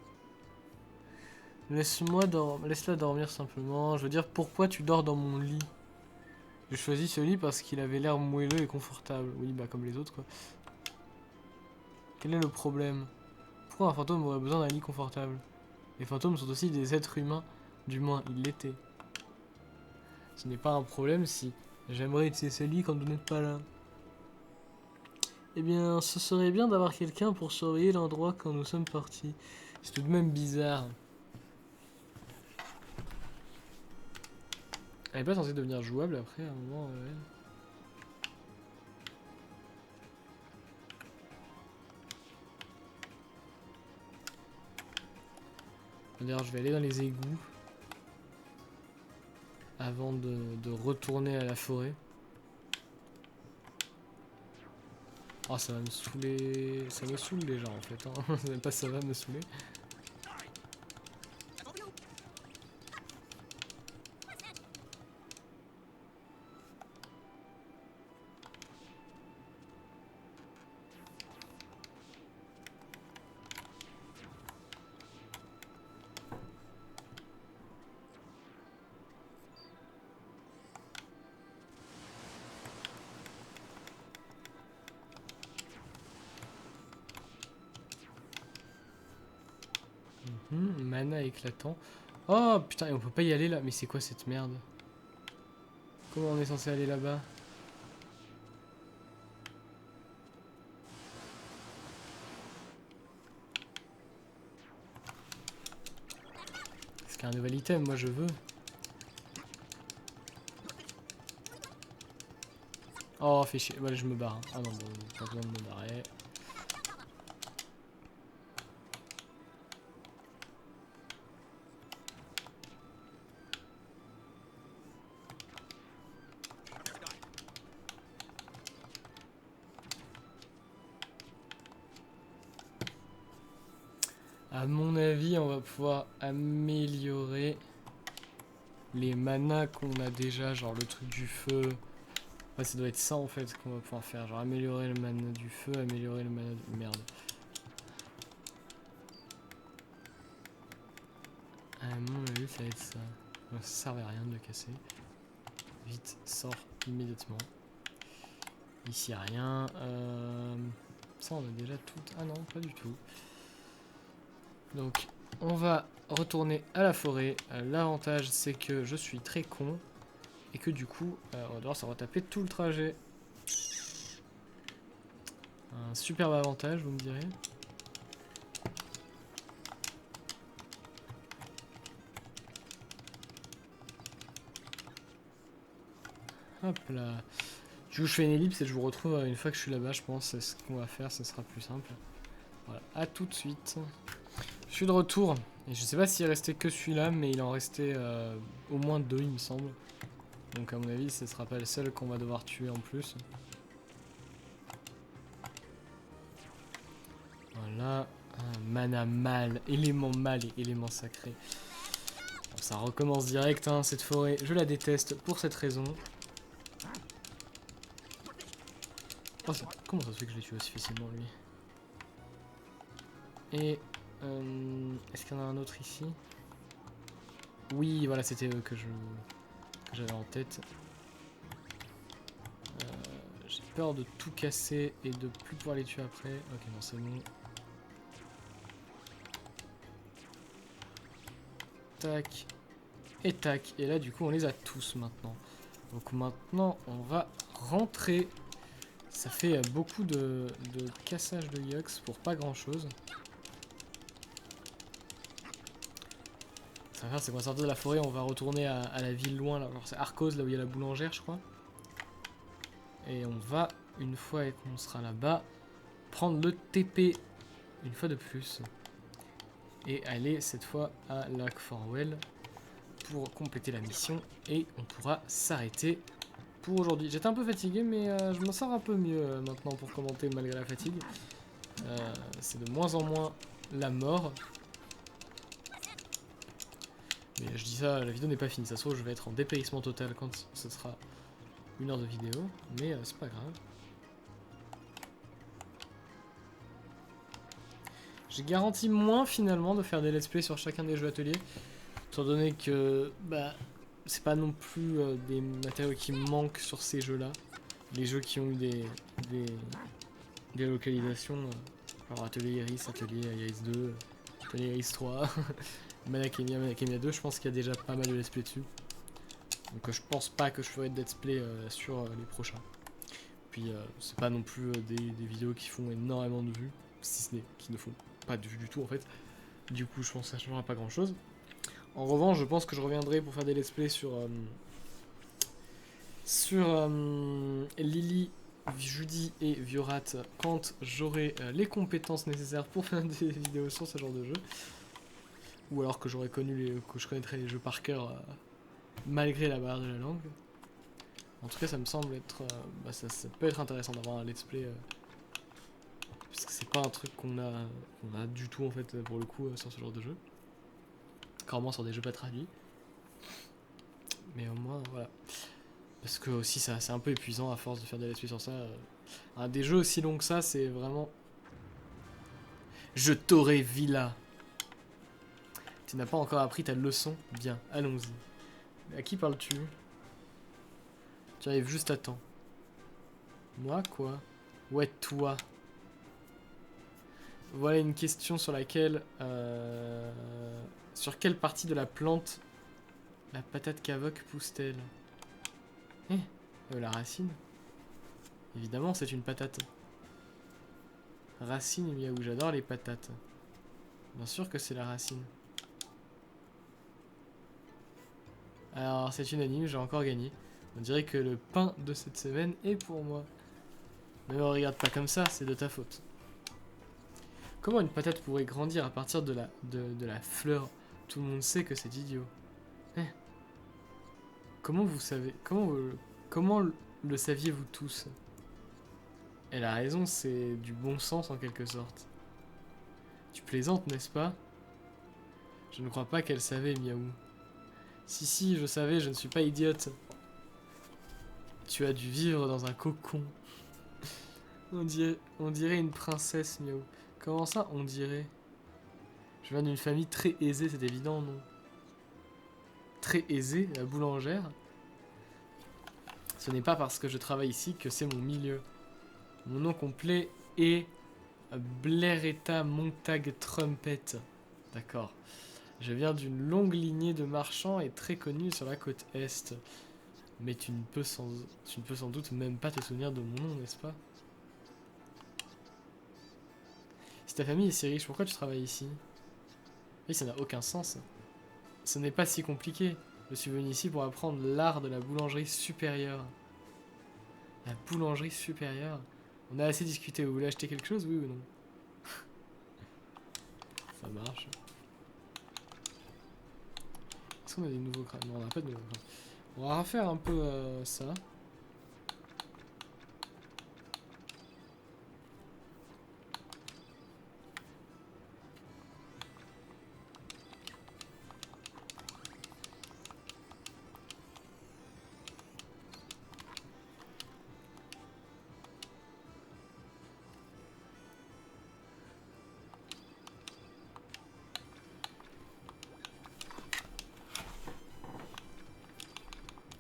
Laisse-la dormir simplement. Je veux dire, pourquoi tu dors dans mon lit? J'ai choisi ce lit parce qu'il avait l'air moelleux et confortable. Oui, bah comme les autres quoi. Quel est le problème? Pourquoi un fantôme aurait besoin d'un lit confortable? Les fantômes sont aussi des êtres humains. Du moins, ils l'étaient. Ce n'est pas un problème si j'aimerais utiliser ce lit quand vous n'êtes pas là. Eh bien, ce serait bien d'avoir quelqu'un pour surveiller l'endroit quand nous sommes partis. C'est tout de même bizarre. Elle est pas censée devenir jouable après, à un moment, ouais. D'ailleurs, je vais aller dans les égouts avant de retourner à la forêt. Oh, ça va me saouler. Ça me saoule déjà en fait. Hein. C'est pas ça va me saouler. Mana éclatant. Oh putain, et on peut pas y aller là. Mais c'est quoi cette merde? Comment on est censé aller là-bas? Est-ce qu'il y a un nouvel item? Moi je veux. Oh, fais chier. Voilà, je me barre. Ah non, bon, pas besoin de me barrer. À mon avis, on va pouvoir améliorer les manas qu'on a déjà, genre le truc du feu. Ouais, ça doit être ça en fait qu'on va pouvoir faire, genre améliorer le mana du feu, améliorer le mana du... Merde. À mon avis, ça va être ça. Ça servait à rien de le casser. Vite, sors immédiatement. Ici, rien. Ça, on a déjà tout... Ah non, pas du tout. Donc, on va retourner à la forêt. L'avantage, c'est que je suis très con. Et que du coup, on va devoir se retaper tout le trajet. Un superbe avantage, vous me direz. Hop là. Du coup, je fais une ellipse et je vous retrouve une fois que je suis là-bas, je pense. C'est ce qu'on va faire, ça sera plus simple. Voilà, à tout de suite. Je suis de retour. Et je sais pas s'il restait que celui-là, mais il en restait au moins 2, il me semble. Donc à mon avis, ce sera pas le seul qu'on va devoir tuer en plus. Voilà. Mana mal, élément mal et élément sacré. Bon, ça recommence direct, hein, cette forêt. Je la déteste pour cette raison. Oh, comment ça se fait que je l'ai tué aussi facilement, lui? Et... est-ce qu'il y en a un autre ici? Oui, voilà, c'était eux que j'avais en tête. J'ai peur de tout casser et de plus pouvoir les tuer après. Ok, non, c'est bon. Tac. Et tac. Et là, du coup, on les a tous maintenant. Donc maintenant, on va rentrer. Ça fait beaucoup de cassage de yux pour pas grand-chose. Ce qu'on va faire, c'est qu'on va sortir de la forêt, on va retourner à la ville loin. Là. C'est Arcos, là où il y a la boulangère, je crois. Et on va, une fois qu'on sera là-bas, prendre le TP une fois de plus. Et aller cette fois à Lac Forwell pour compléter la mission. Et on pourra s'arrêter pour aujourd'hui. J'étais un peu fatigué, mais je m'en sors un peu mieux maintenant pour commenter malgré la fatigue. C'est de moins en moins la mort. Mais je dis ça, la vidéo n'est pas finie. Ça se trouve, je vais être en dépérissement total quand ce sera 1 heure de vidéo. Mais c'est pas grave. J'ai garanti moins finalement de faire des let's play sur chacun des jeux ateliers. Étant donné que bah, c'est pas non plus des matériaux qui manquent sur ces jeux-là. Les jeux qui ont eu des localisations. Alors Atelier Iris, Atelier Iris 2, Atelier Iris 3, Manakemia 2, je pense qu'il y a déjà pas mal de let's play dessus. Donc je pense pas que je ferai de let's play sur les prochains. Puis c'est pas non plus des vidéos qui font énormément de vues, si ce n'est qui ne font pas de vues du tout en fait. Du coup je pense que ça changera pas grand chose. En revanche je pense que je reviendrai pour faire des let's play sur Lily, Judy et Viorat quand j'aurai les compétences nécessaires pour faire des vidéos sur ce genre de jeu. Ou alors que j'aurais que je connaîtrais les jeux par cœur malgré la barrière de la langue. En tout cas ça me semble être ça peut être intéressant d'avoir un let's play parce que c'est pas un truc qu'on a du tout en fait pour le coup sur ce genre de jeu. Carrément sur des jeux pas traduits. Mais au moins voilà. Parce que aussi c'est un peu épuisant à force de faire des let's play sur ça. Des jeux aussi longs que ça, c'est vraiment... Je t'aurai Villa. Tu n'as pas encore appris ta leçon? Bien, allons-y. À qui parles-tu? Tu arrives juste à temps. Moi, quoi? Ouais, toi. Voilà une question sur laquelle... Sur quelle partie de la plante la patate Kavok pousse-t-elle? La racine. Évidemment, c'est une patate. Racine, miaou, j'adore les patates. Bien sûr que c'est la racine. Alors, c'est unanime, j'ai encore gagné. On dirait que le pain de cette semaine est pour moi. Mais ne regarde pas comme ça, c'est de ta faute. Comment une patate pourrait grandir à partir de la fleur? Tout le monde sait que c'est idiot. Comment vous savez? Comment le saviez-vous tous? Elle a raison, c'est du bon sens en quelque sorte. Tu plaisantes, n'est-ce pas? Je ne crois pas qu'elle savait, miaou. Si, je savais, je ne suis pas idiote. Tu as dû vivre dans un cocon. On dirait une princesse, miaou. Comment ça, on dirait? Je viens d'une famille très aisée, c'est évident, non? Très aisée, la boulangère? Ce n'est pas parce que je travaille ici que c'est mon milieu. Mon nom complet est Blairetta Montag Trumpet. D'accord. Je viens d'une longue lignée de marchands et très connue sur la côte Est. Mais tu ne peux sans doute même pas te souvenir de mon nom, n'est-ce pas? Si ta famille est si riche, pourquoi tu travailles ici? Oui, ça n'a aucun sens. Ce n'est pas si compliqué. Je suis venu ici pour apprendre l'art de la boulangerie supérieure. La boulangerie supérieure? On a assez discuté, vous voulez acheter quelque chose, oui ou non? Ça marche. Est-ce qu'on a des nouveaux crânes? Non, on n'a pas de nouveaux crânes. On va refaire un peu ça.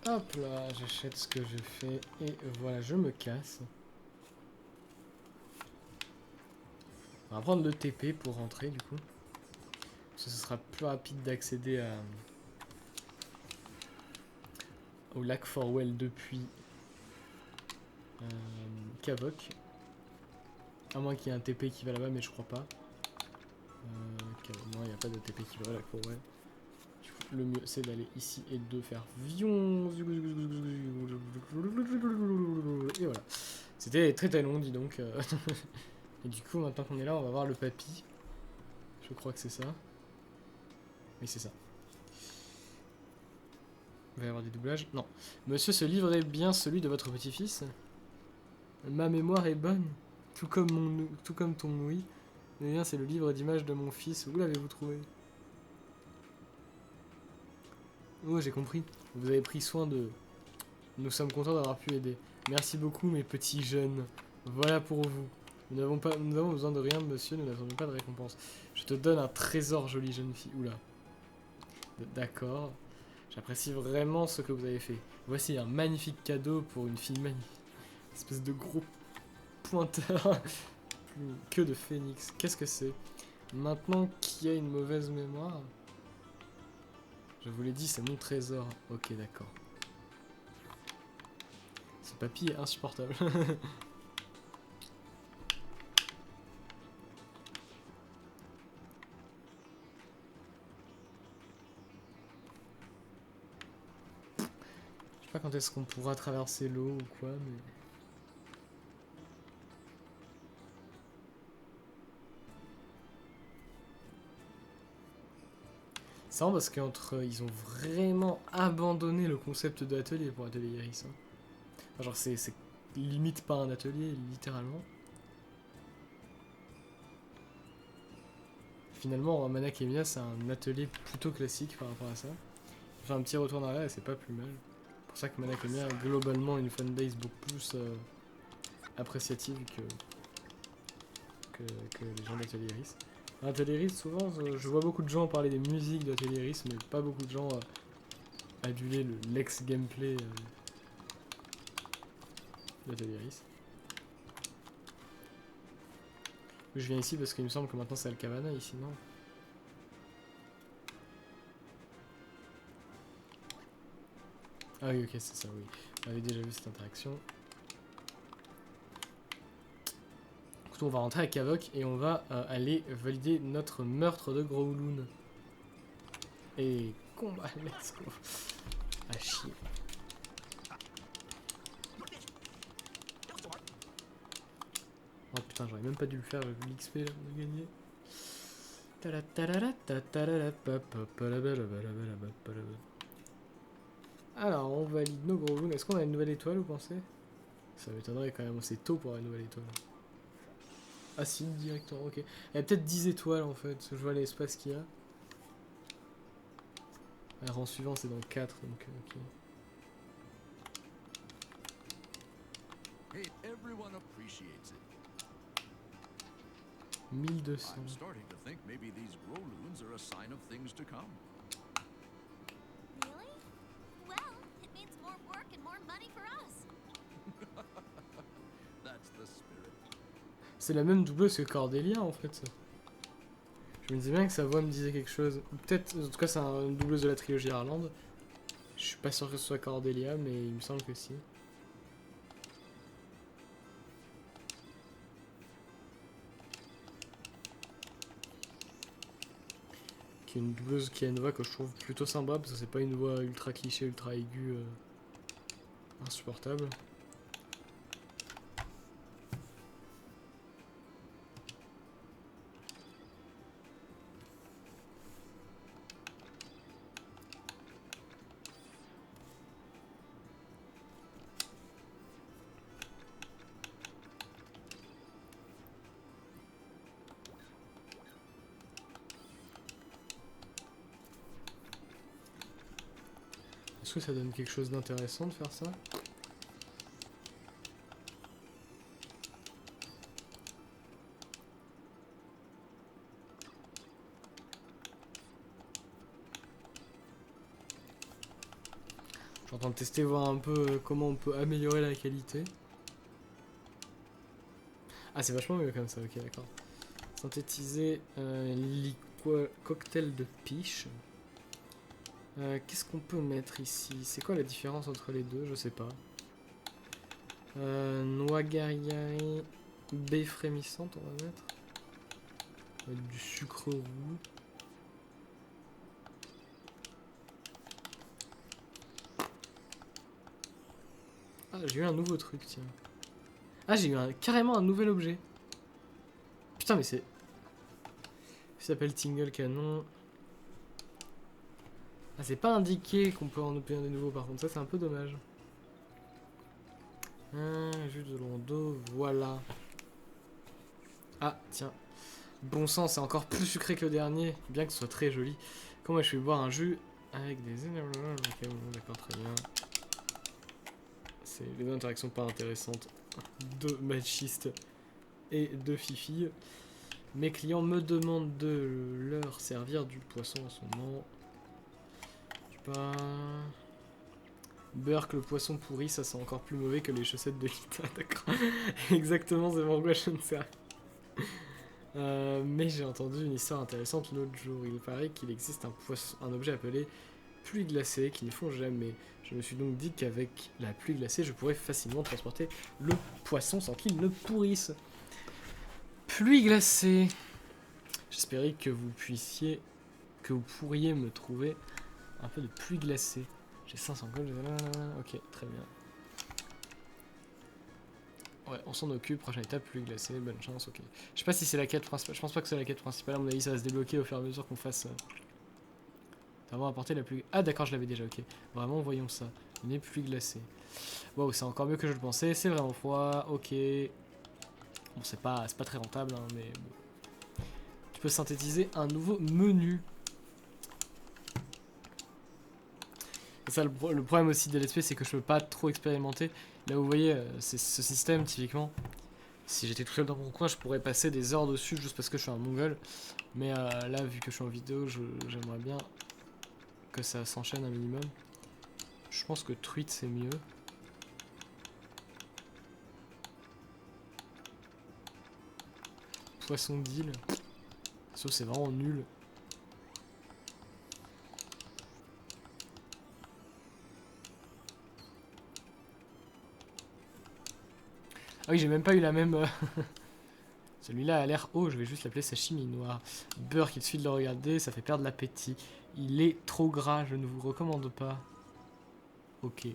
Hop là, j'achète ce que j'ai fait et voilà, je me casse. On va prendre le TP pour rentrer du coup. Parce que ce sera plus rapide d'accéder au lac Forwell depuis Kavok. À moins qu'il y ait un TP qui va là-bas, mais je crois pas. Non, il n'y a pas de TP qui va au lac Forwell. Du coup, le mieux c'est d'aller ici et de faire vion. Et voilà. C'était très très long, dis donc. Et du coup, maintenant qu'on est là, on va voir le papy. Je crois que c'est ça. Oui, c'est ça. Il va y avoir des doublages. Non. Monsieur, ce livre est bien celui de votre petit-fils? Ma mémoire est bonne. Tout comme ton oui. Eh bien, c'est le livre d'images de mon fils. Où l'avez-vous trouvé? Oh, j'ai compris. Vous avez pris soin de... Nous sommes contents d'avoir pu aider. Merci beaucoup, mes petits jeunes. Voilà pour vous. Nous avons besoin de rien, monsieur. Nous n'attendons pas de récompense. Je te donne un trésor, jolie jeune fille. Oula. D'accord. J'apprécie vraiment ce que vous avez fait. Voici un magnifique cadeau pour une fille magnifique. Espèce de gros pointeur. Que de phénix. Qu'est-ce que c'est? Maintenant qui a une mauvaise mémoire. Je vous l'ai dit, c'est mon trésor. Ok, d'accord. Ce papy est insupportable. Je sais pas quand est-ce qu'on pourra traverser l'eau ou quoi, mais... C'est marrant parce qu'entre... Ils ont vraiment abandonné le concept d'atelier pour Atelier Iris. Hein. Enfin, genre c'est limite pas un atelier, littéralement. Finalement, Manak et Mia, c'est un atelier plutôt classique par rapport à ça. Faire un petit retour en arrière et c'est pas plus mal. C'est pour ça que Manak et Mia a globalement une fanbase beaucoup plus appréciative que les gens d'Atelier Iris. Atelier Iris, souvent, je vois beaucoup de gens parler des musiques d'Atelier Iris, mais pas beaucoup de gens aduler l'ex-gameplay d'Atelier Iris. Je viens ici parce qu'il me semble que maintenant c'est Alcavana ici, non? Ah oui, ok, c'est ça, oui. On avait déjà vu cette interaction. Écoute, on va rentrer à Kavok et on va aller valider notre meurtre de Growloon. Et combat, let's go. Ah chier. Oh putain, j'aurais même pas dû le faire, j'ai vu l'XP là, on a gagné. Alors, on valide nos Growloon. Est-ce qu'on a une nouvelle étoile, vous pensez? Ça m'étonnerait quand même, c'est tôt pour une nouvelle étoile. Ah si, directement, ok. Il y a peut-être 10 étoiles en fait, parce que je vois l'espace qu'il y a. Le rang suivant c'est dans 4, donc ok. Hey, everyone appreciates it. 1200. I'm starting to think maybe these Growloons are a sign of things to come. Really? Well, it means more work and more money for us. That's the spirit. C'est la même doubleuse que Cordelia en fait. Je me disais bien que sa voix me disait quelque chose. Peut-être, en tout cas c'est une doubleuse de la trilogie Ireland. Je suis pas sûr que ce soit Cordelia, mais il me semble que si. Qui est une doubleuse qui a une voix que je trouve plutôt sympa, parce que c'est pas une voix ultra cliché, ultra aiguë, insupportable. Est-ce que ça donne quelque chose d'intéressant de faire ça? Je suis en train de tester, voir un peu comment on peut améliorer la qualité. Ah, c'est vachement mieux comme ça, ok, d'accord. Synthétiser cocktail de piche. Qu'est-ce qu'on peut mettre ici? C'est quoi la différence entre les deux? Je sais pas. Noix guerrière, baie frémissante, on va mettre. Du sucre roux. Ah, j'ai eu un nouveau truc, tiens. Ah, j'ai eu carrément un nouvel objet. Putain, mais c'est... Il s'appelle Tingle Canon. Ah, c'est pas indiqué qu'on peut en obtenir des nouveaux, par contre. Ça, c'est un peu dommage. Jus de Londo, voilà. Ah, tiens. Bon sang, c'est encore plus sucré que le dernier, bien que ce soit très joli. Comment je vais boire un jus avec des... Ok, bon, d'accord, très bien. C'est les interactions pas intéressantes de machistes et de fifi. Mes clients me demandent de leur servir du poisson en ce moment. Du pain... Burk, le poisson pourri, ça sent encore plus mauvais que les chaussettes de Lita, d'accord. Exactement, c'est pourquoi je ne sais rien. Mais j'ai entendu une histoire intéressante l'autre jour. Il paraît qu'il existe un objet appelé pluie glacée qui ne fond jamais. Je me suis donc dit qu'avec la pluie glacée, je pourrais facilement transporter le poisson sans qu'il ne pourrisse. Pluie glacée. J'espérais que vous pourriez me trouver un peu de pluie glacée. J'ai 500 gold, ok, très bien. Ouais, on s'en occupe, prochaine étape, pluie glacée, bonne chance, ok. Je sais pas si c'est la quête principale, je pense pas que c'est la quête principale, à mon avis ça va se débloquer au fur et à mesure qu'on fasse... D'avoir apporté la pluie... Ah d'accord, je l'avais déjà, ok. Vraiment, voyons ça. Une pluie glacée. Waouh, c'est encore mieux que je le pensais, c'est vraiment froid, ok. Bon, c'est pas très rentable, hein, mais bon. Tu peux synthétiser un nouveau menu. Et ça, le problème aussi de l'espèce, c'est que je peux pas trop expérimenter. Là, vous voyez, c'est ce système, typiquement. Si j'étais tout seul dans mon coin, je pourrais passer des heures dessus juste parce que je suis un mongol. Mais là, vu que je suis en vidéo, j'aimerais bien que ça s'enchaîne un minimum. Je pense que truite, c'est mieux. Poisson d'île. Sauf c'est vraiment nul. Ah oui, j'ai même pas eu la même... Celui-là a l'air haut, je vais juste l'appeler sashimi noir. Beurre, il suffit de le regarder, ça fait perdre l'appétit. Il est trop gras, je ne vous recommande pas. Ok.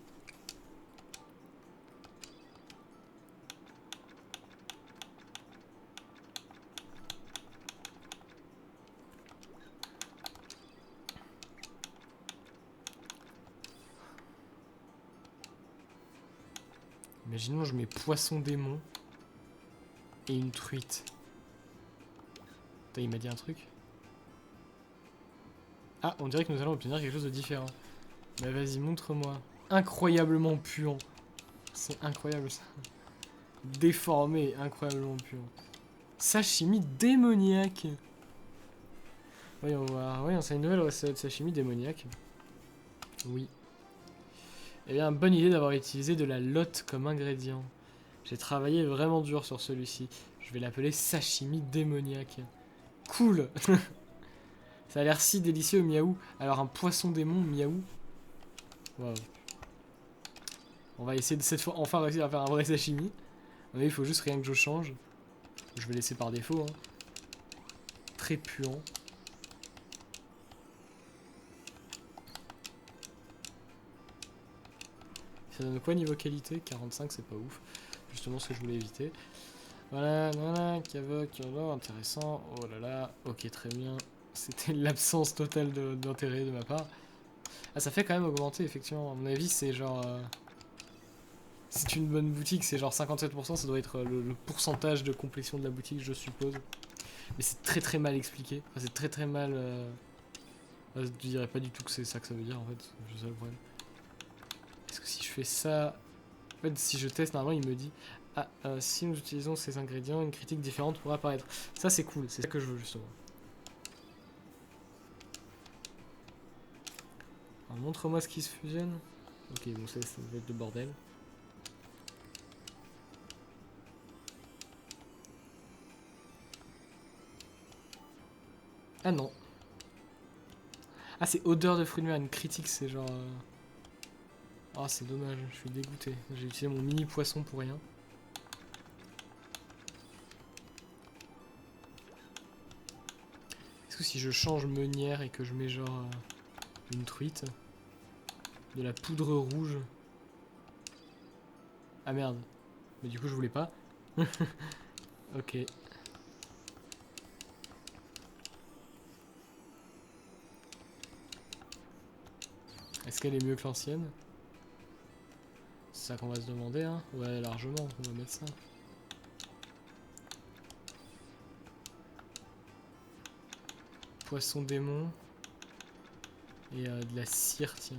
Imaginons, je mets poisson démon et une truite. Putain, il m'a dit un truc. Ah, on dirait que nous allons obtenir quelque chose de différent. Bah vas-y, montre-moi. Incroyablement puant. C'est incroyable ça. Déformé, incroyablement puant. Sashimi démoniaque. Voyons voir. Voyons, c'est une nouvelle recette. Sashimi démoniaque. Oui. Eh bien, bonne idée d'avoir utilisé de la lotte comme ingrédient. J'ai travaillé vraiment dur sur celui-ci. Je vais l'appeler sashimi démoniaque. Cool. Ça a l'air si délicieux, miaou. Alors un poisson démon, miaou. Waouh. On va essayer de cette fois enfin réussir à faire un vrai sashimi. Mais il faut juste rien que je change. Je vais laisser par défaut. Hein. Très puant. Ça donne quoi niveau qualité? 45, c'est pas ouf. Justement ce que je voulais éviter. Voilà, voilà, Kavok, intéressant. Oh là là, ok, très bien. C'était l'absence totale d'intérêt de ma part. Ah, ça fait quand même augmenter, effectivement. À mon avis, c'est genre... c'est une bonne boutique, c'est genre 57%, ça doit être le pourcentage de complétion de la boutique, je suppose. Mais c'est très mal expliqué. Enfin, c'est très mal... Je dirais pas du tout que c'est ça que ça veut dire, en fait. C'est ça le problème. Est-ce que si je fais ça... En fait, si je teste, normalement, il me dit... Ah, si nous utilisons ces ingrédients, une critique différente pourra apparaître. Ça, c'est cool, c'est ça que je veux, justement. Alors, montre-moi ce qui se fusionne. Ok, bon, ça va être de bordel. Ah non. Ah, c'est odeur de fruits de mer, une critique, c'est genre... Ah, c'est dommage, je suis dégoûté. J'ai utilisé mon mini poisson pour rien. Est-ce que si je change meunière et que je mets genre une truite, de la poudre rouge, Ah merde. Mais du coup je voulais pas. Ok. Est-ce qu'elle est mieux que l'ancienne? C'est ça qu'on va se demander, hein. Ouais, largement, on va mettre ça. Poisson démon. Et de la cire, tiens.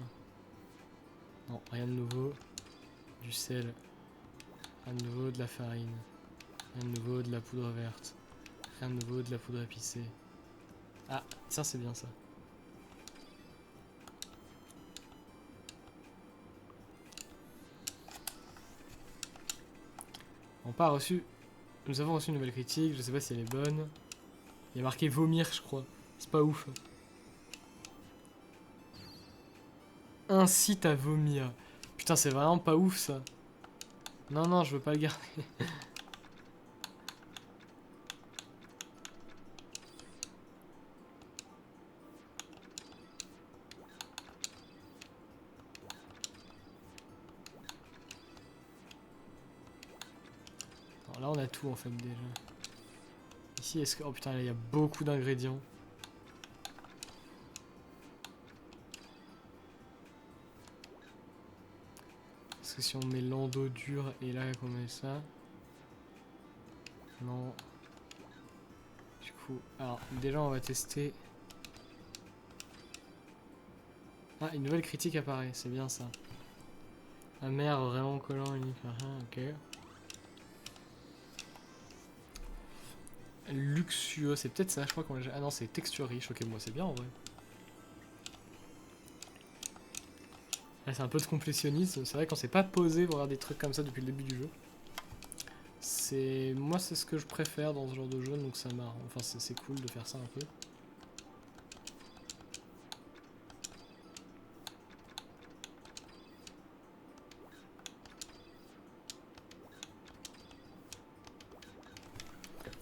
Non, rien de nouveau. Du sel. Rien de nouveau, de la farine. Rien de nouveau, de la poudre verte. Rien de nouveau, de la poudre épicée. Ah, ça c'est bien ça. On pas reçu. Nous avons reçu une nouvelle critique, je sais pas si elle est bonne. Il y a marqué vomir, je crois. C'est pas ouf. Incite à vomir. Putain, c'est vraiment pas ouf ça. Non, non, je veux pas le garder. Alors là, on a tout en fait déjà. Ici, est-ce que. Oh putain, là, il y a beaucoup d'ingrédients. Parce que si on met l'endo dur et là qu'on met ça. Non. Du coup, alors déjà on va tester. Ah, une nouvelle critique apparaît, c'est bien ça. Amer, vraiment collant, unique, ok. Luxueux, c'est peut-être ça, je crois qu'on l'a. Ah non, c'est texture riche, ok, moi c'est bien en vrai. Ah, c'est un peu de complétionnisme, c'est vrai qu'on s'est pas posé pour avoir des trucs comme ça depuis le début du jeu. Moi c'est ce que je préfère dans ce genre de jeu, donc ça marre. Enfin c'est cool de faire ça un peu.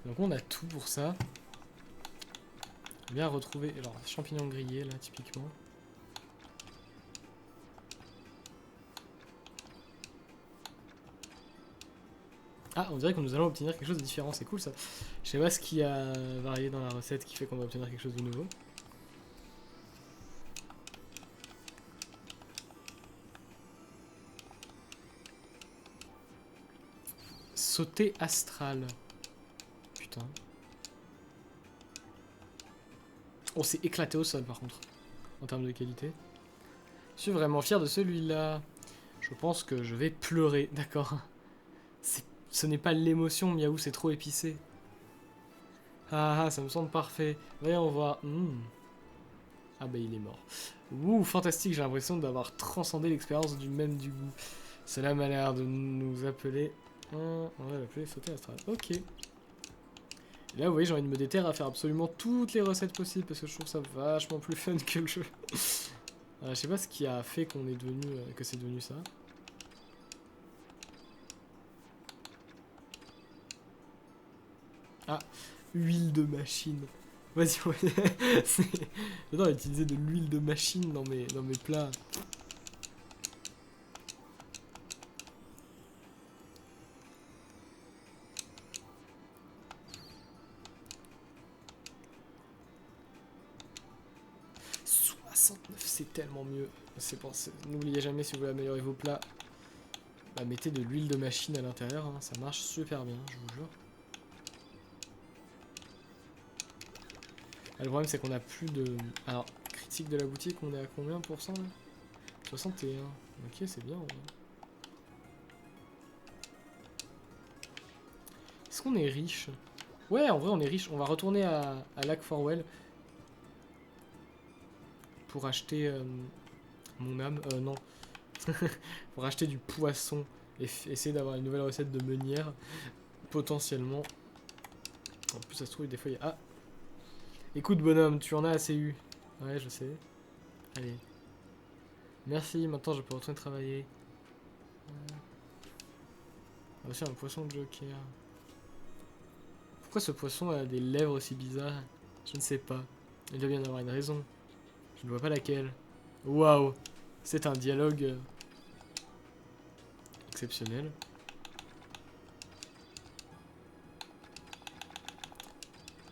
Donc on a tout pour ça. Bien retrouver. Alors champignons grillés là typiquement. Ah, on dirait que nous allons obtenir quelque chose de différent, c'est cool ça. Je sais pas ce qui a varié dans la recette qui fait qu'on va obtenir quelque chose de nouveau. Sauté astral. Putain. On s'est éclaté au sol par contre, en termes de qualité. Je suis vraiment fier de celui-là. Je pense que je vais pleurer, d'accord. Ce n'est pas l'émotion, miaou, c'est trop épicé. Ah, ça me semble parfait. Voyons voir. Ah bah il est mort. Ouh, fantastique, j'ai l'impression d'avoir transcendé l'expérience du même du goût. Cela m'a l'air de nous appeler... On va l'appeler sauter astral. Ok. Et là, vous voyez, j'ai envie de me déterre à faire absolument toutes les recettes possibles parce que je trouve ça vachement plus fun que le jeu. Je sais pas ce qui a fait qu'on est devenu... que c'est devenu ça. Ah, huile de machine. Vas-y, ouais. J'adore utiliser de l'huile de machine dans mes plats. C'est tellement mieux. N'oubliez jamais, si vous voulez améliorer vos plats, bah, mettez de l'huile de machine à l'intérieur, hein, ça marche super bien, je vous jure. Ah, le problème c'est qu'on a plus de... Alors, critique de la boutique, on est à combien pour cent là? 61. Ok, c'est bien. Est-ce qu'on est riche? Ouais, en vrai on est riche. On va retourner à Lac Forwell pour acheter mon âme. Non. Pour acheter du poisson et essayer d'avoir une nouvelle recette de meunière. Potentiellement. En plus, ça se trouve, des fois il y a... Ah! Écoute, bonhomme, tu en as assez eu. Ouais, je sais. Allez. Merci, maintenant je peux retourner travailler. Ah, aussi un poisson joker. Pourquoi ce poisson a des lèvres aussi bizarres? Je ne sais pas. Il doit bien avoir une raison. Je ne vois pas laquelle. Waouh! C'est un dialogue exceptionnel.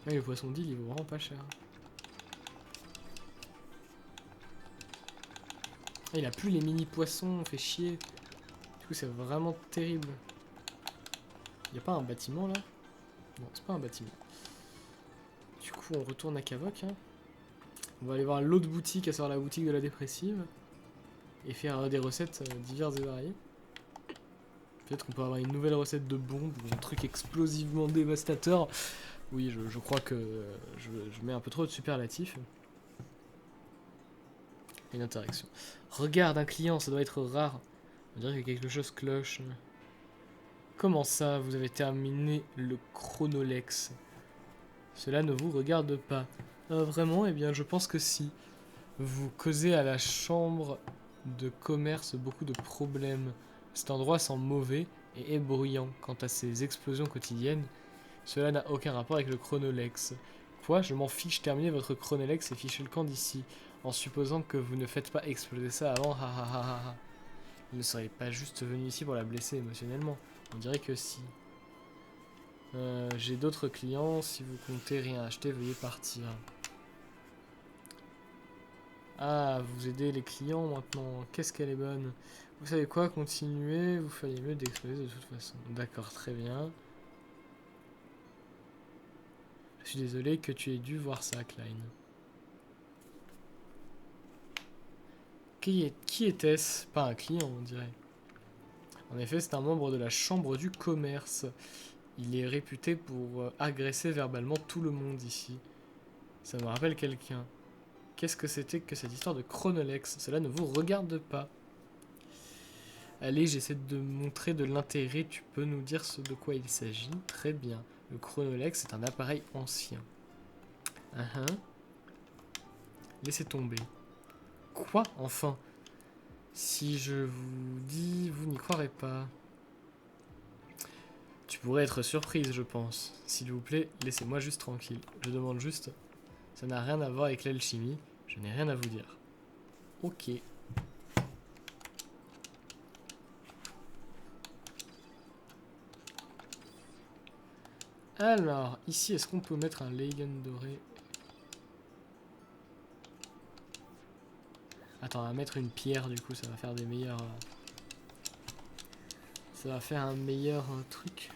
Ouais, le poisson d'île il vaut vraiment pas cher. Ah, il a plus les mini poissons, on fait chier. Du coup c'est vraiment terrible. Y a pas un bâtiment là? Non, c'est pas un bâtiment. Du coup on retourne à Kavok. Hein. On va aller voir l'autre boutique, à savoir la boutique de la dépressive. Et faire des recettes diverses et variées. Peut-être qu'on peut avoir une nouvelle recette de bombe ou un truc explosivement dévastateur. Oui, je crois que je mets un peu trop de superlatifs. Une interaction. Regarde, un client, ça doit être rare. On dirait que quelque chose cloche. Comment ça, vous avez terminé le chronolex? Cela ne vous regarde pas. Vraiment? Eh bien, je pense que si. Vous causez à la chambre de commerce beaucoup de problèmes. Cet endroit sent mauvais et est bruyant. Quant à ces explosions quotidiennes, cela n'a aucun rapport avec le chronolex. Quoi? Je m'en fiche, terminez votre chronolex et fichez le camp d'ici. En supposant que vous ne faites pas exploser ça avant, ha ha ha ha ha. Vous ne seriez pas juste venu ici pour la blesser émotionnellement. On dirait que si. J'ai d'autres clients, si vous comptez rien acheter, veuillez partir. Ah, vous aidez les clients maintenant, qu'est-ce qu'elle est bonne. Vous savez quoi, continuez, vous feriez mieux d'exploser de toute façon. D'accord, très bien. Je suis désolé que tu aies dû voir ça, Klein. Qui était-ce? Pas un client, on dirait. En effet, c'est un membre de la chambre du commerce. Il est réputé pour agresser verbalement tout le monde ici. Ça me rappelle quelqu'un. Qu'est-ce que c'était que cette histoire de chronolex? Cela ne vous regarde pas. Allez, j'essaie de montrer de l'intérêt. Tu peux nous dire ce de quoi il s'agit? Très bien. Le chronolex est un appareil ancien. Laissez tomber. Quoi? Enfin. Si je vous dis, vous n'y croirez pas. Tu pourrais être surprise, je pense. S'il vous plaît, laissez-moi juste tranquille. Je demande juste... Ça n'a rien à voir avec l'alchimie. Je n'ai rien à vous dire. Ok. Alors, ici, est-ce qu'on peut mettre un Leigen doré? Attends, on va mettre une pierre, du coup, ça va faire des meilleurs... Ça va faire un meilleur truc.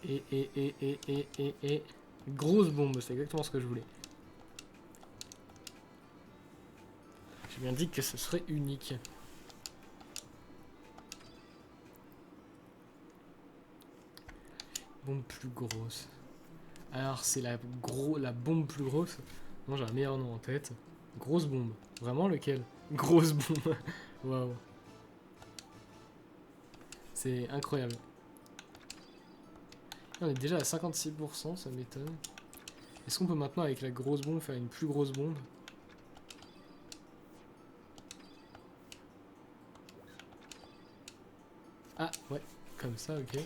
Et... Grosse bombe, c'est exactement ce que je voulais. J'ai bien dit que ce serait unique. Bombe plus grosse. Alors c'est la bombe plus grosse. Non, j'ai un meilleur nom en tête. Grosse bombe. Vraiment lequel? Grosse bombe. Waouh. C'est incroyable. On est déjà à 56%, ça m'étonne. Est-ce qu'on peut maintenant avec la grosse bombe faire une plus grosse bombe? Ah ouais, comme ça, ok.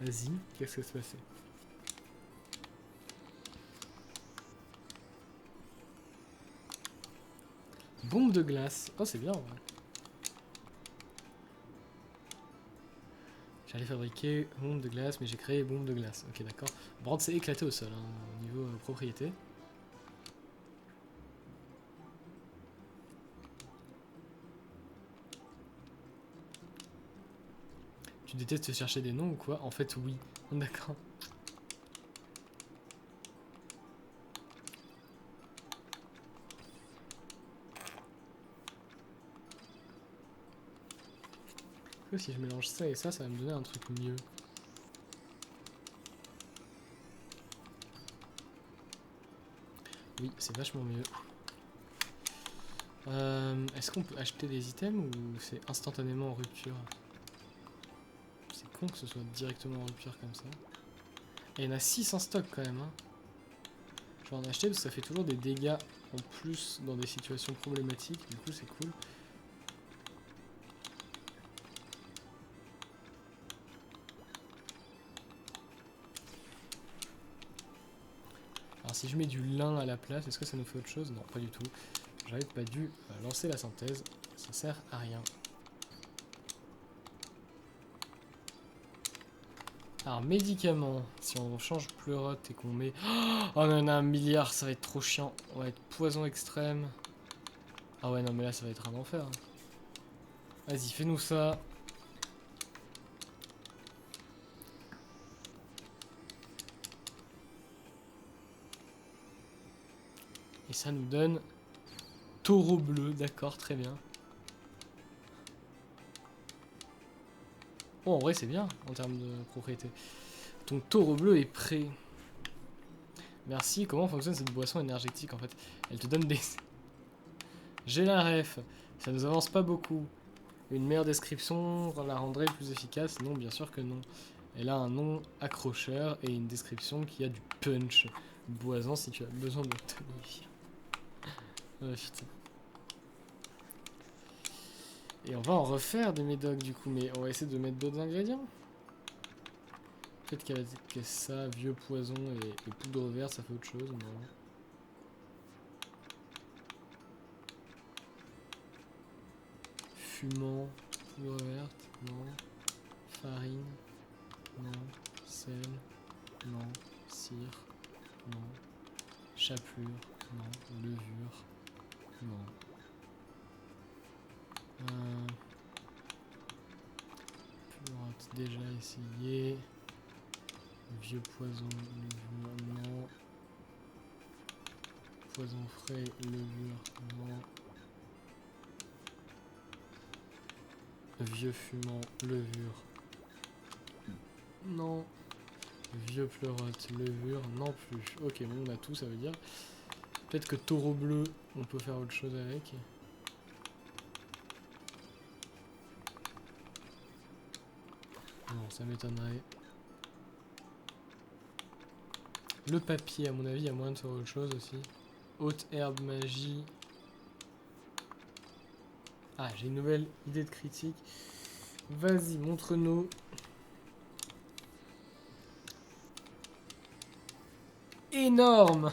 Vas-y, qu'est-ce que ça se passait? Bombe de glace. Oh, c'est bien. Ouais. J'allais fabriquer bombe de glace, mais j'ai créé bombe de glace. Ok, d'accord. Brand s'est éclaté au sol, hein, au niveau propriété. Tu détestes chercher des noms ou quoi? En fait, oui. D'accord. Si je mélange ça et ça va me donner un truc mieux. Oui, c'est vachement mieux. Est-ce qu'on peut acheter des items ou c'est instantanément en rupture? C'est con que ce soit directement en rupture comme ça. Et il y en a 6 en stock quand même. Hein. Je vais en acheter parce que ça fait toujours des dégâts en plus dans des situations problématiques. Du coup, c'est cool. Alors si je mets du lin à la place, est-ce que ça nous fait autre chose? Non, pas du tout. J'avais pas dû lancer la synthèse, ça sert à rien. Alors, médicaments. Si on change pleurote et qu'on met... Oh, on en a 1 milliard, ça va être trop chiant. On va être poison extrême. Ah ouais, non, mais là, ça va être un enfer. Hein. Vas-y, fais-nous ça. Et ça nous donne... Taureau bleu, d'accord, très bien. Oh, en vrai, c'est bien, en termes de propriété. Ton taureau bleu est prêt. Merci, comment fonctionne cette boisson énergétique, en fait? Elle te donne des... J'ai la ref. Ça nous avance pas beaucoup. Une meilleure description la rendrait plus efficace? Non, bien sûr que non. Elle a un nom accrocheur et une description qui a du punch. Boisson si tu as besoin de tonifier. Oh, putain. Et on va en refaire des médocs du coup, mais on va essayer de mettre d'autres ingrédients. Peut-être qu'avec ça, vieux poison et poudre verte, ça fait autre chose, non. Fumant, poudre verte, non. Farine, non. Sel, non. Cire, non. Chapelure, non. Levure, non. Pleurote, déjà essayé. Vieux poison, levure, non. Poison frais, levure, non. Vieux fumant, levure. Non. Vieux pleurote, levure, non plus. Ok, bon, on a tout, ça veut dire. Peut-être que taureau bleu, on peut faire autre chose avec. Non, ça m'étonnerait. Le papier, à mon avis, il y a moyen de faire autre chose aussi. Haute herbe magie. Ah, j'ai une nouvelle idée de critique. Vas-y, montre-nous. Énorme.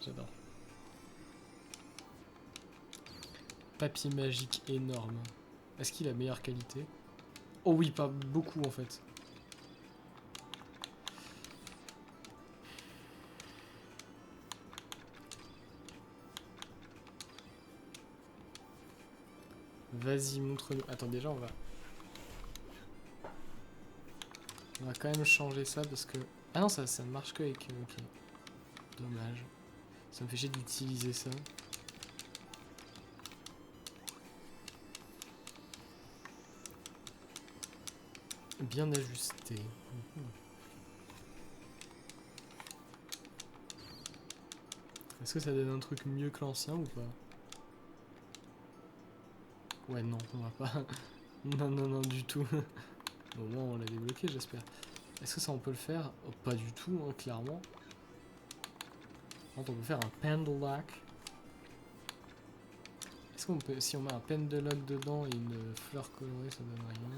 J'adore. Papier magique énorme. Est-ce qu'il a meilleure qualité? Oh oui, pas beaucoup en fait. Vas-y, montre-nous. Attends, déjà, on va quand même changer ça parce que... Ah non, ça marche que avec... Ok. Dommage. Ça me fait chier d'utiliser ça. Bien ajusté. Est-ce que ça donne un truc mieux que l'ancien ou pas? Ouais, non, on va pas. Non, non, non, du tout. Au moins, on l'a débloqué, j'espère. Est-ce que ça, on peut le faire? Oh, pas du tout, hein, clairement. On peut faire un pendlock. Est-ce qu'on peut... Si on met un pendlock dedans et une fleur colorée, ça donne rien.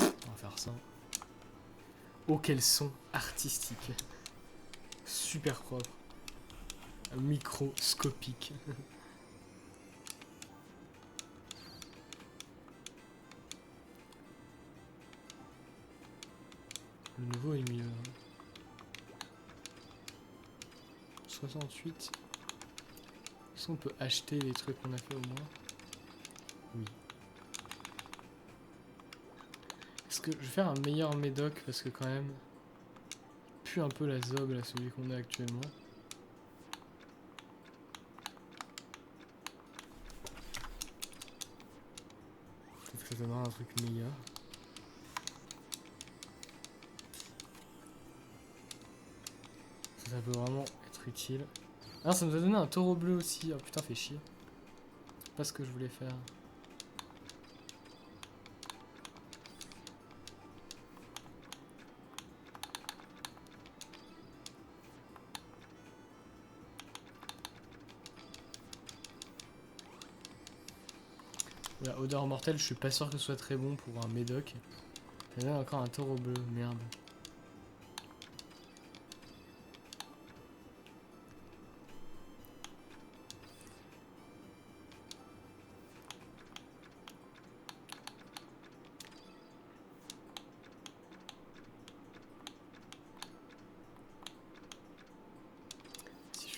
On va faire ça. Oh, quel son artistique. Super propre. Microscopique. Le nouveau est mieux. 68. Est-ce qu'on peut acheter les trucs qu'on a fait au moins? Oui. Est-ce que je vais faire un meilleur médoc parce que quand même... Pue un peu la zob là, celui qu'on a actuellement. Peut-être que ça donnera un truc meilleur. Ça peut vraiment être utile. Ah, ça nous a donné un taureau bleu aussi. Oh putain, fait chier. C'est pas ce que je voulais faire. La odeur mortelle, je suis pas sûr que ce soit très bon pour un médoc. Ça donne encore un taureau bleu, merde.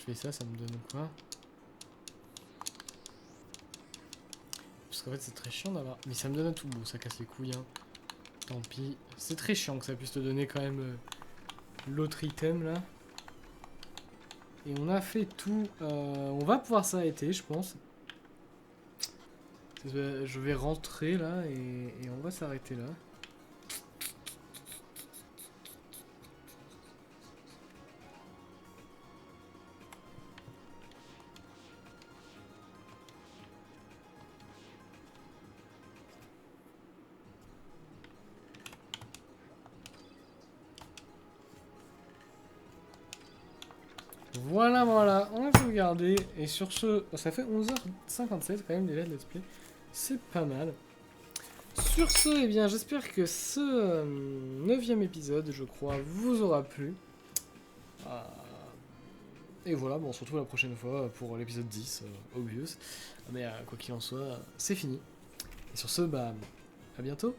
fais ça, ça me donne quoi? Parce qu'en fait c'est très chiant d'avoir... Mais ça me donne un tout beau, ça casse les couilles hein. Tant pis. C'est très chiant que ça puisse te donner quand même l'autre item là. Et on a fait tout. On va pouvoir s'arrêter je pense. Je vais rentrer là et on va s'arrêter là. Voilà, voilà, on a sauvegardé. Et sur ce, ça fait 11h57 quand même déjà de let's play. C'est pas mal. Sur ce, eh bien, j'espère que ce 9e épisode, je crois, vous aura plu. Et voilà, bon, on se retrouve la prochaine fois pour l'épisode 10, obvious. Mais quoi qu'il en soit, c'est fini. Et sur ce, bah, à bientôt.